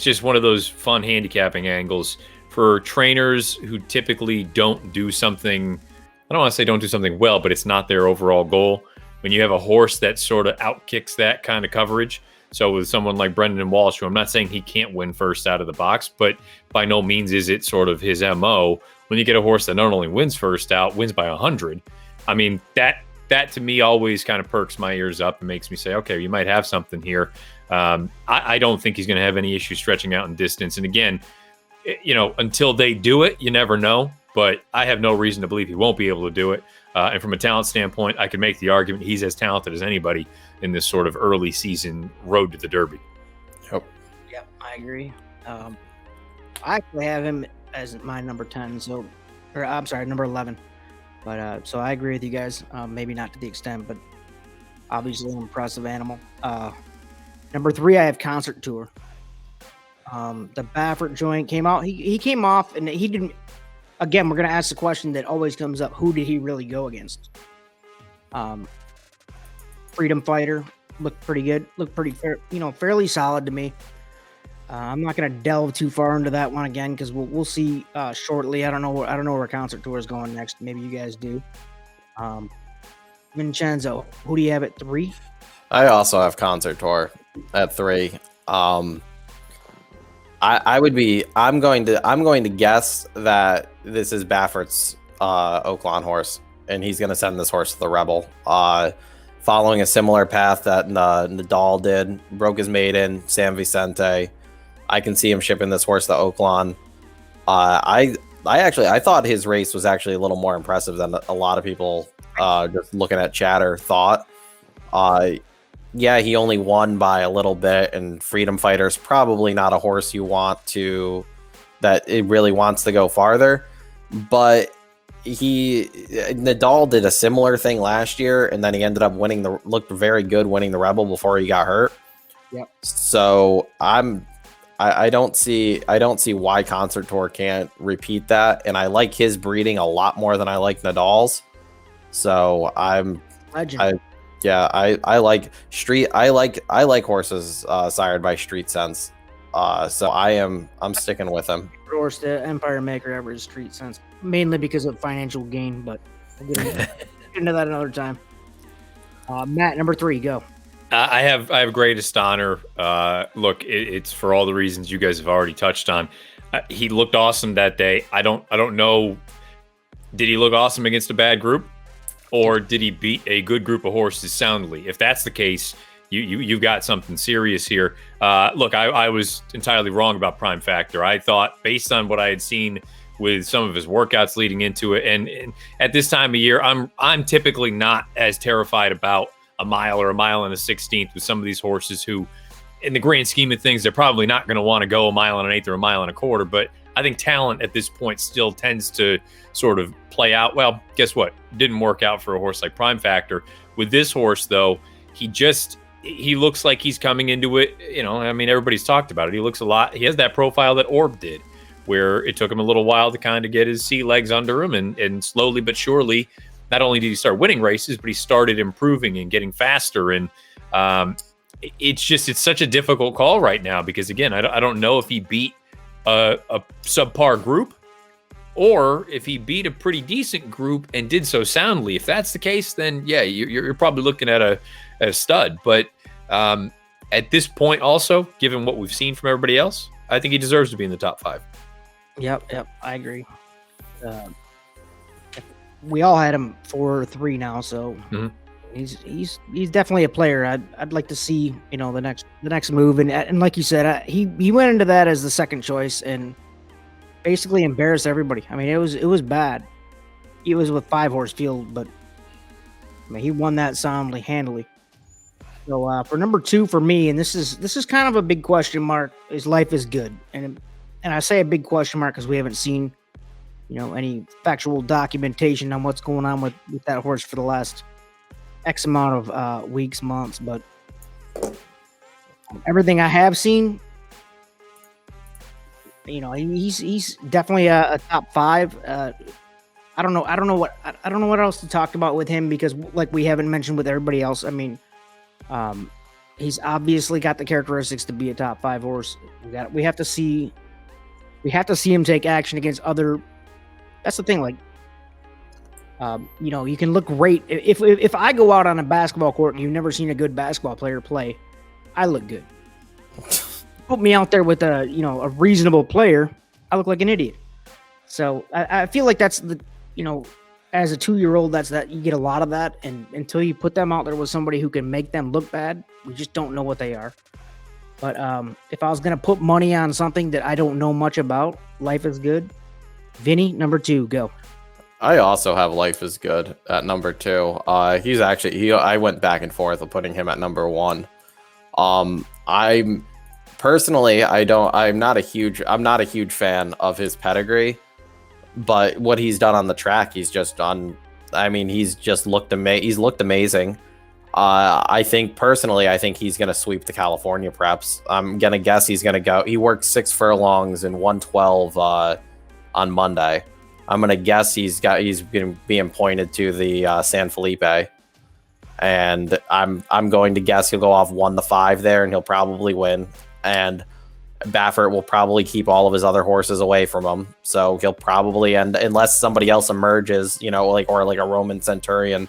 just one of those fun handicapping angles for trainers who typically don't do something. I don't want to say don't do something well, but it's not their overall goal. When you have a horse that sort of outkicks that kind of coverage. So with someone like Brendan Walsh, who I'm not saying he can't win first out of the box, but by no means is it sort of his MO. When you get a horse that not only wins first out, wins by 100. I mean, that to me always kind of perks my ears up and makes me say, okay, you might have something here. I don't think he's going to have any issue stretching out in distance. And again, until they do it, you never know. But I have no reason to believe he won't be able to do it. And from a talent standpoint, I can make the argument he's as talented as anybody in this sort of early season road to the Derby. Yep. Yep, I agree. I actually have him as my number 10. Number 11. But so I agree with you guys. Maybe not to the extent, but obviously an impressive animal. Number 3, I have Concert Tour. The Baffert joint came out. He came off, and he didn't. Again, we're going to ask the question that always comes up: who did he really go against? Freedom Fighter looked pretty good. Looked pretty fair, fairly solid to me. I'm not going to delve too far into that one again because we'll see shortly. I don't know where Concert Tour is going next. Maybe you guys do. Vincenzo, who do you have at 3? I also have Concert Tour at 3. I'm going to guess that this is Baffert's Oaklawn horse, and he's going to send this horse to the Rebel, following a similar path that Nadal did. Broke his maiden, San Vicente. I can see him shipping this horse to Oaklawn. I thought his race was actually a little more impressive than a lot of people just looking at chatter thought. Yeah, he only won by a little bit, and Freedom Fighter's probably not a horse you want to that it really wants to go farther. But Nadal did a similar thing last year, and then he ended up looked very good winning the Rebel before he got hurt. Yep. So I don't see why Concert Tour can't repeat that, and I like his breeding a lot more than I like Nadal's. So Legend. I like horses sired by Street Sense. So I'm sticking with him. Horse, the Empire Maker ever is Street Sense, mainly because of financial gain, but we'll get into that another time. Matt, number 3, go. I have greatest honor. Look, it's for all the reasons you guys have already touched on. He looked awesome that day. I don't know. Did he look awesome against a bad group, or did he beat a good group of horses soundly? If that's the case, you've got something serious here. Look, I was entirely wrong about Prime Factor. I thought, based on what I had seen with some of his workouts leading into it, and at this time of year, I'm typically not as terrified about a mile or a mile and a 16th with some of these horses who, in the grand scheme of things, they're probably not going to want to go a mile and an eighth or a mile and a quarter. But I think talent at this point still tends to sort of play out. Well, guess what? Didn't work out for a horse like Prime Factor. With this horse, though, he looks like he's coming into it. I mean, everybody's talked about it. He has that profile that Orb did, where it took him a little while to kind of get his sea legs under him, and slowly but surely, not only did he start winning races, but he started improving and getting faster. And it's such a difficult call right now because, again, I don't know if he beat a subpar group or if he beat a pretty decent group and did so soundly. If that's the case, then yeah, you're probably looking at a stud. But at this point, also, given what we've seen from everybody else, I think he deserves to be in the top 5. Yep, I agree. We all had him 4-3 now, so he's definitely a player. I'd like to see the next move, and like you said, he went into that as the second choice and basically embarrassed everybody. I mean, it was bad. He was with 5-horse field, but I mean, he won that soundly, handily. So for number 2 for me, and this is kind of a big question mark, is Life is Good, and I say a big question mark because we haven't seen any factual documentation on what's going on with that horse for the last X amount of weeks, months, but everything I have seen, he's definitely a top 5. I don't know what else to talk about with him because, like we haven't mentioned with everybody else. I mean, he's obviously got the characteristics to be a top 5 horse. We have to see him take action against other. That's the thing. Like, you can look great if I go out on a basketball court and you've never seen a good basketball player play, I look good. Put me out there with a reasonable player, I look like an idiot. So I feel like that's the as a 2-year-old, that's that you get a lot of that, and until you put them out there with somebody who can make them look bad, we just don't know what they are. But if I was gonna put money on something that I don't know much about, Life is Good. Vinny, number 2, go. I also have Life is Good at number 2. I went back and forth of putting him at number 1. I'm personally, I'm not a huge fan of his pedigree, but what he's done on the track, he's looked amazing. I think he's going to sweep the California preps. I'm going to guess he's going to go. He worked 6 furlongs in 112 on Monday. I'm going to guess he's been being pointed to the San Felipe, and I'm going to guess he'll go off 1-5 there, and he'll probably win. And Baffert will probably keep all of his other horses away from him, so he'll probably end, unless somebody else emerges, like a Roman Centurion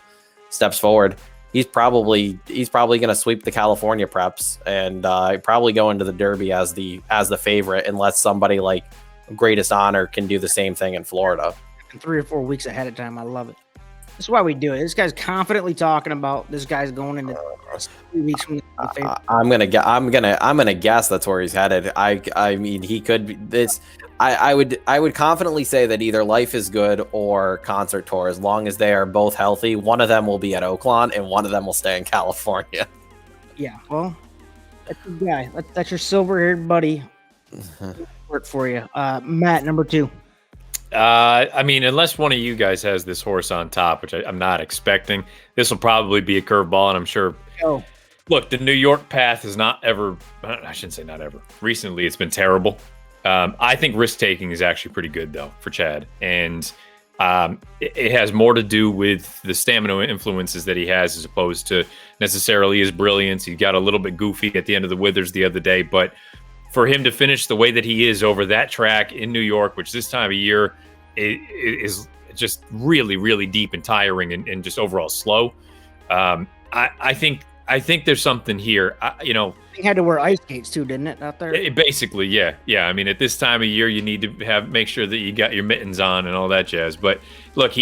steps forward. He's probably going to sweep the California preps and probably go into the Derby as the favorite, unless somebody like Greatest Honor can do the same thing in Florida. 3 or 4 weeks ahead of time. I love it. That's why we do it. This guy's confidently talking about this guy's going into 3 weeks from the favorite. I'm gonna guess that's where he's headed. I mean, he could be this. I would confidently say that either Life is Good or Concert Tour, as long as they are both healthy, one of them will be at Oakland and one of them will stay in California. Yeah, well, that's the guy. That's your silver-haired buddy Work for you, Matt. Number 2. I mean, unless one of you guys has this horse on top, which I'm not expecting, this will probably be a curveball, and I'm sure. Go. Look, the New York path is not ever. I shouldn't say not ever. Recently, it's been terrible. I think risk taking is actually pretty good though for Chad, and it has more to do with the stamina influences that he has as opposed to necessarily his brilliance. He got a little bit goofy at the end of the Withers the other day, but for him to finish the way that he is over that track in New York, which this time of year is just really, really deep and tiring and just overall slow. I think there's something here. He had to wear ice skates too, didn't it? Out there. Basically, yeah. I mean, at this time of year, you need to make sure that you got your mittens on and all that jazz. But look,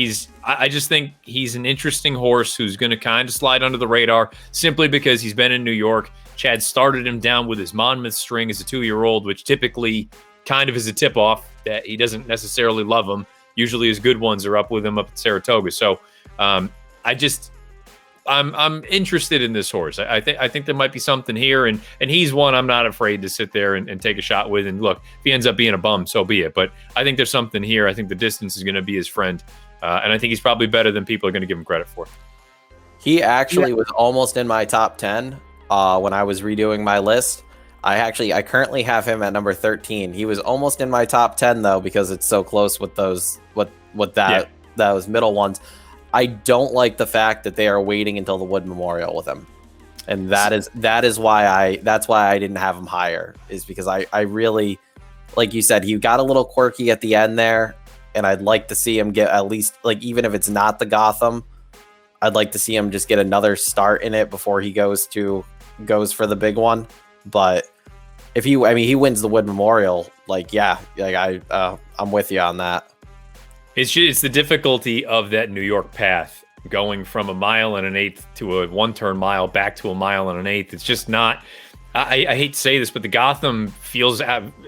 I just think he's an interesting horse who's going to kind of slide under the radar simply because he's been in New York. Chad started him down with his Monmouth string as a 2-year-old, which typically kind of is a tip-off that he doesn't necessarily love them. Usually his good ones are up with him up at Saratoga. So I'm interested in this horse. I think there might be something here, and he's one I'm not afraid to sit there and take a shot with. And look, if he ends up being a bum, so be it. But I think there's something here. I think the distance is going to be his friend, and I think he's probably better than people are going to give him credit for. He actually was almost in my top 10 when I was redoing my list. I currently have him at number 13. He was almost in my top 10 though because it's so close with those those middle ones. I don't like the fact that they are waiting until the Wood Memorial with him, and that's why I didn't have him higher. Is because I really, like you said, he got a little quirky at the end there, and I'd like to see him get at least, like, even if it's not the Gotham, I'd like to see him just get another start in it before he goes for the big one. But if he wins the Wood Memorial, I'm with you on that. It's the difficulty of that New York path, going from 1 1/8 to a 1-turn mile back to 1 1/8. It's just not. I hate to say this, but the Gotham feels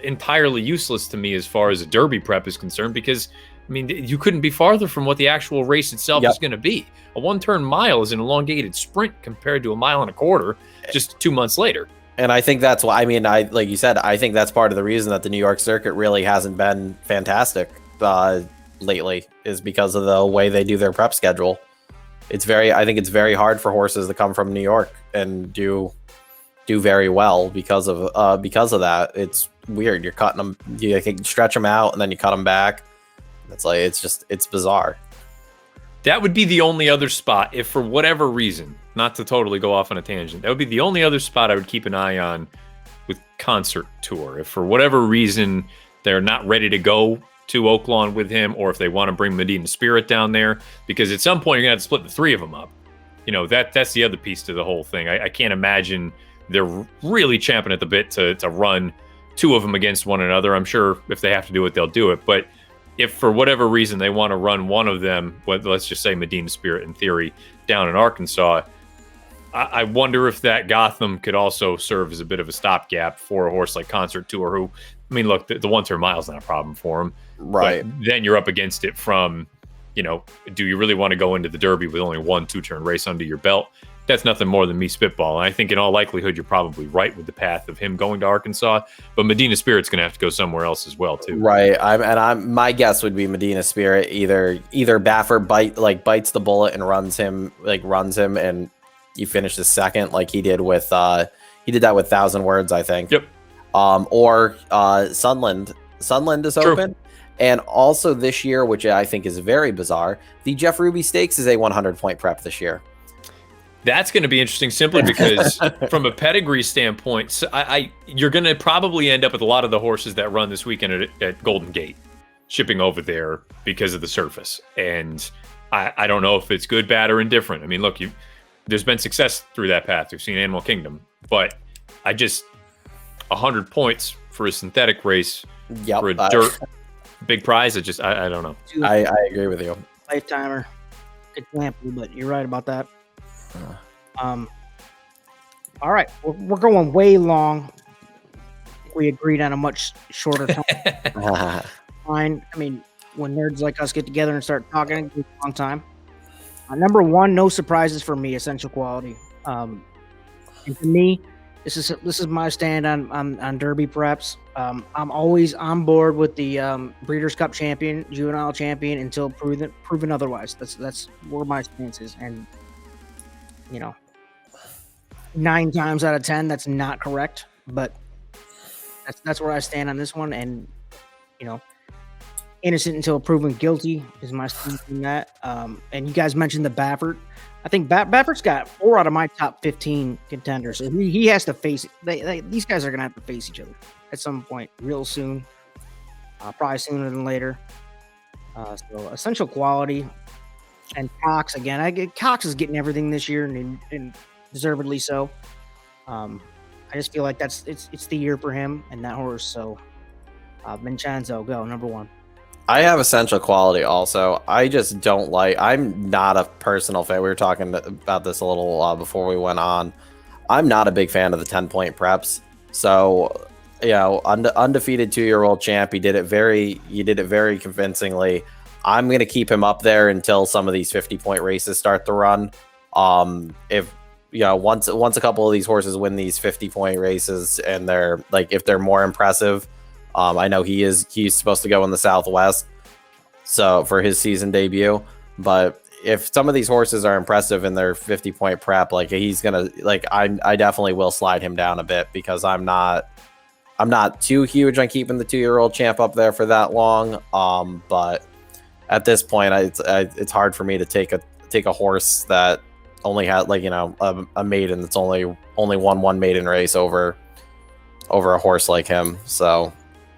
entirely useless to me as far as a Derby prep is concerned, because I mean, you couldn't be farther from what the actual race itself is going to be. A 1-turn mile is an elongated sprint compared to 1.25 miles just 2 months later. And I think that's why. I mean, like you said, I think that's part of the reason that the New York circuit really hasn't been fantastic lately, is because of the way they do their prep schedule. I think it's very hard for horses to come from New York and do very well because of that. It's weird. You're cutting them, you can stretch them out and then you cut them back. It's bizarre. That would be the only other spot, if for whatever reason, not to totally go off on a tangent, that would be the only other spot I would keep an eye on with Concert Tour. If for whatever reason they're not ready to go to Oaklawn with him, or if they want to bring Medina Spirit down there, because at some point you're going to have to split the 3 of them up. That's the other piece to the whole thing. I can't imagine they're really champing at the bit to run 2 of them against one another. I'm sure if they have to do it, they'll do it. But if for whatever reason they want to run one of them, let's just say Medina Spirit in theory, down in Arkansas, I wonder if that Gotham could also serve as a bit of a stopgap for a horse like Concert Tour, who, I mean, look, the 1-turn mile is not a problem for him. Right. But then you're up against it from, do you really want to go into the Derby with only 1 2-turn race under your belt? That's nothing more than me spitballing. I think in all likelihood, you're probably right with the path of him going to Arkansas, but Medina Spirit's going to have to go somewhere else as well, too. Right. My guess would be Medina Spirit either Baffert bites the bullet and runs him, and you finish the second, like he did with he did that with 1,000 Words, I think. Yep. Or Sunland. Sunland is True. open. And also this year, which I think is very bizarre, the Jeff Ruby Stakes is a 100-point prep this year. That's going to be interesting simply because from a pedigree standpoint, you're going to probably end up with a lot of the horses that run this weekend at Golden Gate shipping over there because of the surface. And I don't know if it's good, bad, or indifferent. I mean, look, there's been success through that path. We've seen Animal Kingdom, but 100 points for a synthetic race for a dirt big prize. I don't know. I agree with you. Lifetimer example, but you're right about that. All right, we're going way long. We agreed on a much shorter time. Fine. I mean, when nerds like us get together and start talking, it's a long time. Number 1, no surprises for me. Essential Quality. And for me, This is my stand on Derby preps. I'm always on board with the Breeders' Cup champion, juvenile champion until proven otherwise. That's where my stance is, and 9 times out of 10 that's not correct, but that's where I stand on this one. And innocent until proven guilty is my stance on that. And you guys mentioned the Baffert. I think Baffert's got 4 out of my top 15 contenders. So he has to face it. These guys are going to have to face each other at some point real soon, probably sooner than later. So essential quality and Cox again. Cox is getting everything this year and deservedly so. I just feel like it's the year for him and that horse. So Vincenzo, go number 1. I have essential quality also. I just don't like. I'm not a personal fan. We were talking about this a little before we went on. I'm not a big fan of the 10-point preps. So, undefeated 2-year-old champ. You did it very convincingly. I'm gonna keep him up there until some of these 50-point races start to run. If once a couple of these horses win these 50-point races and they're if they're more impressive. I know he's supposed to go in the Southwest, so for his season debut. But if some of these horses are impressive in their 50-point prep, he's gonna I definitely will slide him down a bit because I'm not too huge on keeping the 2-year-old champ up there for that long. But at this point, it's hard for me to take a horse that only had a maiden that's only won 1 maiden race over a horse like him. So.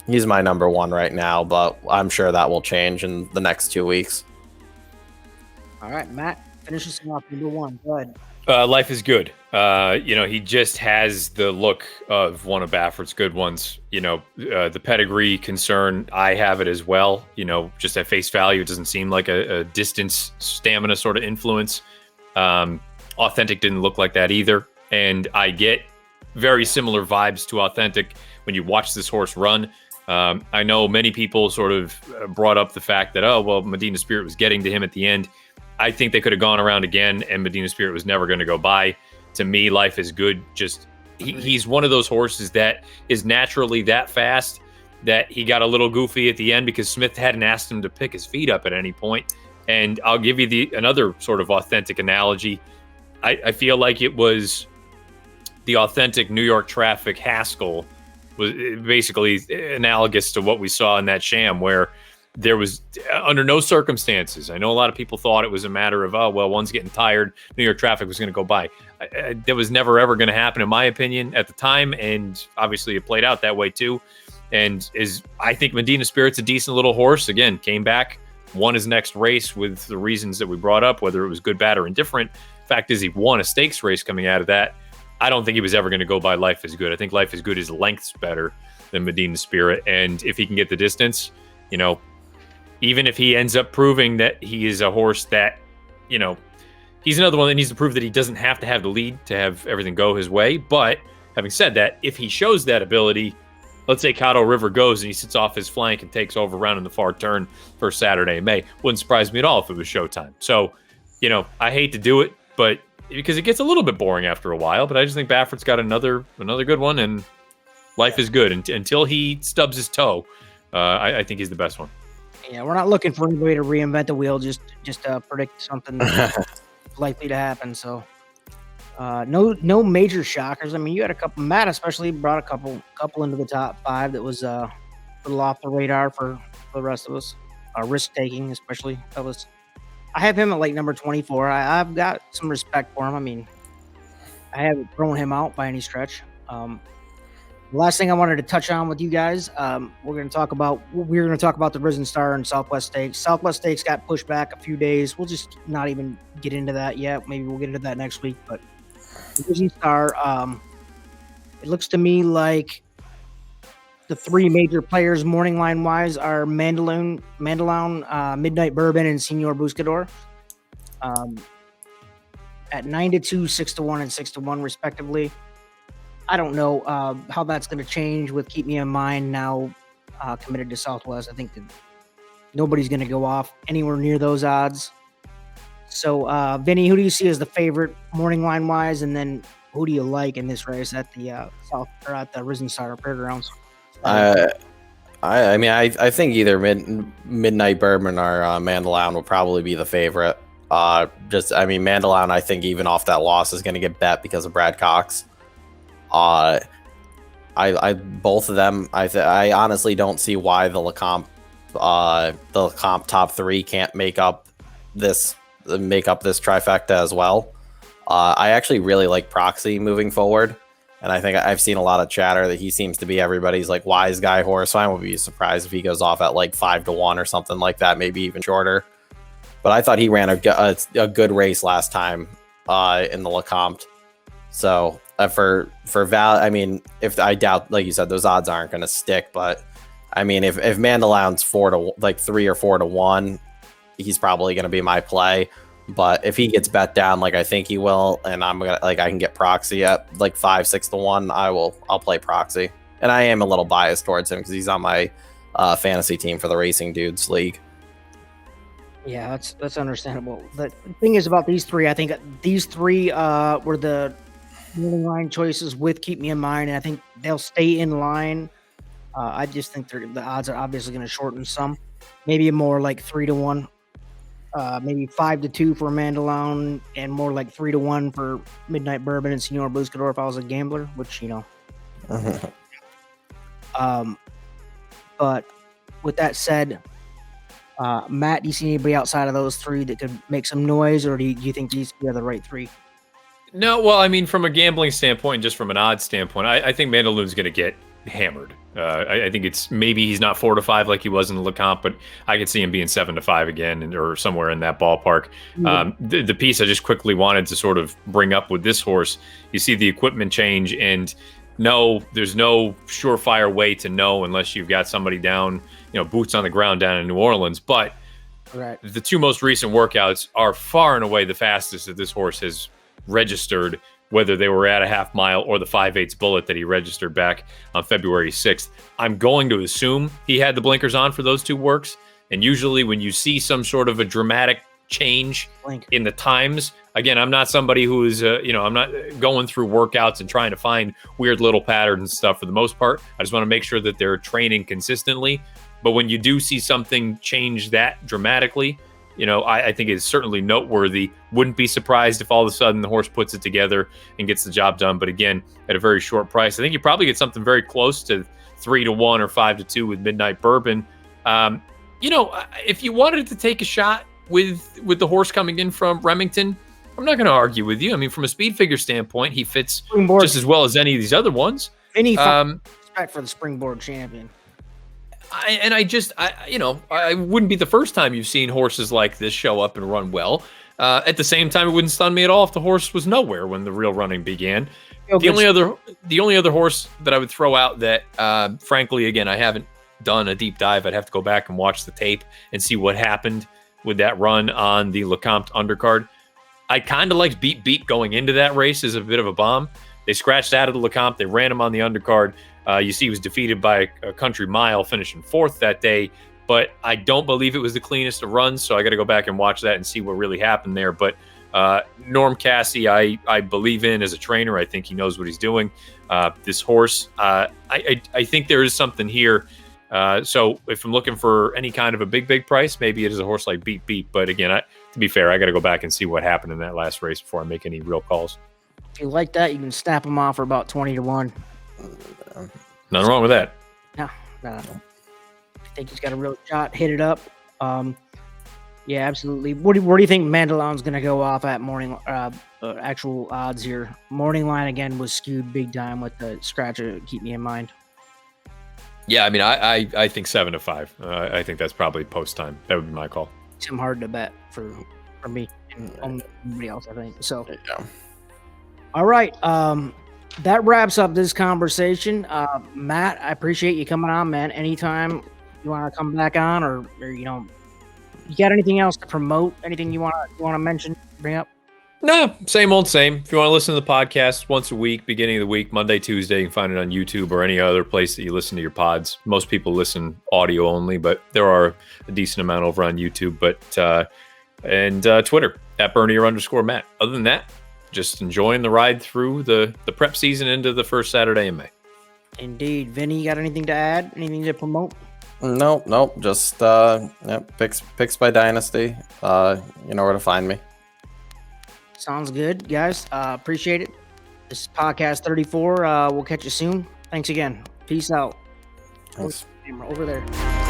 He's my number 1 right now, but I'm sure that will change in the next 2 weeks. All right, Matt, finish us off number 1. Go ahead. Life is good. He just has the look of one of Baffert's good ones. The pedigree concern, I have it as well. Just at face value, it doesn't seem like a distance stamina sort of influence. Authentic didn't look like that either. And I get very similar vibes to Authentic when you watch this horse run. I know many people sort of brought up the fact that, Medina Spirit was getting to him at the end. I think they could have gone around again, and Medina Spirit was never going to go by. To me, Life is Good. Just he's one of those horses that is naturally that fast that he got a little goofy at the end because Smith hadn't asked him to pick his feet up at any point. And I'll give you another sort of Authentic analogy. I feel like it was the Authentic New York Traffic Haskell was basically analogous to what we saw in that sham, where there was under no circumstances. I know a lot of people thought it was a matter of, one's getting tired. New York Traffic was going to go by. That was never, ever going to happen, in my opinion, at the time. And obviously it played out that way too. And I think Medina Spirit's a decent little horse. Again, came back, won his next race with the reasons that we brought up, whether it was good, bad, or indifferent. Fact is, he won a stakes race coming out of that. I don't think he was ever going to go by Life is Good. I think Life is Good is lengths better than Medina Spirit. And if he can get the distance, even if he ends up proving that he is a horse that, he's another one that needs to prove that he doesn't have to have the lead to have everything go his way. But having said that, if he shows that ability, let's say Caddo River goes and he sits off his flank and takes over around in the far turn for Saturday in May, wouldn't surprise me at all if it was showtime. So, I hate to do it, but because it gets a little bit boring after a while, but I just think Baffert's got another good one, and Life is Good until he stubs his toe. I think he's the best one. Yeah, we're not looking for anybody to reinvent the wheel, just predict something likely to happen. So, no major shockers. I mean, you had a couple. Matt especially brought a couple into the top 5 that was a little off the radar for the rest of us. Risk taking, especially. I have him at number 24. I've got some respect for him. I mean, I haven't thrown him out by any stretch. The last thing I wanted to touch on with you guys, we're going to talk about the Risen Star and Southwest Stakes. Southwest Stakes got pushed back a few days. We'll just not even get into that yet. Maybe we'll get into that next week. But the Risen Star, it looks to me like the 3 major players morning line wise are Mandaloun, Midnight Bourbon, and Senor Buscador. At 9-2, 6-1, and 6-1 respectively. I don't know how that's going to change with Keep Me in Mind now committed to Southwest. I think that nobody's going to go off anywhere near those odds. So, Vinny, who do you see as the favorite morning line wise? And then who do you like in this race at the South or at the Risen Star Fairgrounds? I mean, I think either Midnight Bourbon or Mandaloun will probably be the favorite. Mandaloun, I think even off that loss is going to get bet because of Brad Cox. I both of them. I honestly don't see why the Lecomte top three can't make up this trifecta as well. I actually really like Proxy moving forward. And I think I've seen a lot of chatter that he seems to be everybody's like wise guy horse. So I won't be surprised if he goes off at like 5-1 or something like that, maybe even shorter. But I thought he ran a good race last time in the Lecomte. So for Val, I mean, if I doubt, like you said, those odds aren't going to stick. But I mean, if Mandaloun's 3 or 4-1, he's probably going to be my play. But if he gets bet down like I think he will, and I can get Proxy at like 5-6-1, I'll play Proxy. And I am a little biased towards him because he's on my fantasy team for the Racing Dudes League. Yeah, that's understandable. The thing is about these three, I think these three were the morning line choices with Keep Me in Mind, and I think they'll stay in line. I just think the odds are obviously going to shorten some, maybe more like 3-1. Maybe 5-2 for Mandaloun, and more like 3-1 for Midnight Bourbon and Senor Buscador if I was a gambler, which But with that said, Matt, do you see anybody outside of those three that could make some noise, or do you think these are the right three? No, well, I mean, from a gambling standpoint, just from an odds standpoint, I think Mandaloun's going to get hammered. I think it's maybe he's not 4-5 like he was in the Lecomte, but I could see him being 7-5 again, or somewhere in that ballpark. The piece I just quickly wanted to sort of bring up with this horse, you see the equipment change, and no, there's no surefire way to know unless you've got somebody down, boots on the ground down in New Orleans. But the two most recent workouts are far and away the fastest that this horse has registered, whether they were at a half mile or the 5/8 bullet that he registered back on February 6th. I'm going to assume he had the blinkers on for those two works. And usually when you see some sort of a dramatic change in the times, again, I'm not somebody who is, I'm not going through workouts and trying to find weird little patterns and stuff for the most part. I just want to make sure that they're training consistently. But when you do see something change that dramatically, I think it's certainly noteworthy. Wouldn't be surprised if all of a sudden the horse puts it together and gets the job done. But again, at a very short price, I think you probably get something very close to 3-1 or 5-2 with Midnight Bourbon. If you wanted to take a shot with the horse coming in from Remington, I'm not going to argue with you. I mean, from a speed figure standpoint, he fits just as well as any of these other ones. Any respect for the Springboard champion. I wouldn't be the first time you've seen horses like this show up and run well. At the same time, it wouldn't stun me at all if the horse was nowhere when the real running began. The only other horse that I would throw out that, frankly, again, I haven't done a deep dive. I'd have to go back and watch the tape and see what happened with that run on the Lecomte undercard. I kind of liked Beat Beat going into that race as a bit of a bomb. They scratched out of the Lecomte. They ran him on the undercard. You see he was defeated by a country mile, finishing 4th that day. But I don't believe it was the cleanest of runs, so I got to go back and watch that and see what really happened there. But Norm Cassie, I believe in as a trainer. I think he knows what he's doing. This horse, I think there is something here. So if I'm looking for any kind of a big price, maybe it is a horse like Beat Beat. But again, to be fair, I got to go back and see what happened in that last race before I make any real calls. If you like that, you can snap them off for about 20-1. Nothing wrong with that. No. I think he's got a real shot. Hit it up. Yeah, absolutely. Where do you think Mandaloun's going to go off at morning? Actual odds here. Morning line again was skewed big time with the scratch. Keep Me in Mind. Yeah, I mean, I think 7-5. I think that's probably post time. That would be my call. It's hard to bet for me and anybody else, I think. So, yeah. All right. That wraps up this conversation. Matt, I appreciate you coming on, man. Anytime you want to come back on, or you got anything else to promote? Anything you want to mention? Bring up? No, same old same. If you want to listen to the podcast once a week, beginning of the week, Monday, Tuesday, you can find it on YouTube or any other place that you listen to your pods. Most people listen audio only, but there are a decent amount over on YouTube. But and Twitter @Bernier_Matt. Other than that, just enjoying the ride through the prep season into the first Saturday in May. Indeed. Vinny, you got anything to add? Anything to promote? Nope. Just picks by Dynasty. You know where to find me. Sounds good, guys. Appreciate it. This is podcast 34. We'll catch you soon. Thanks again. Peace out. Thanks. Camera over there.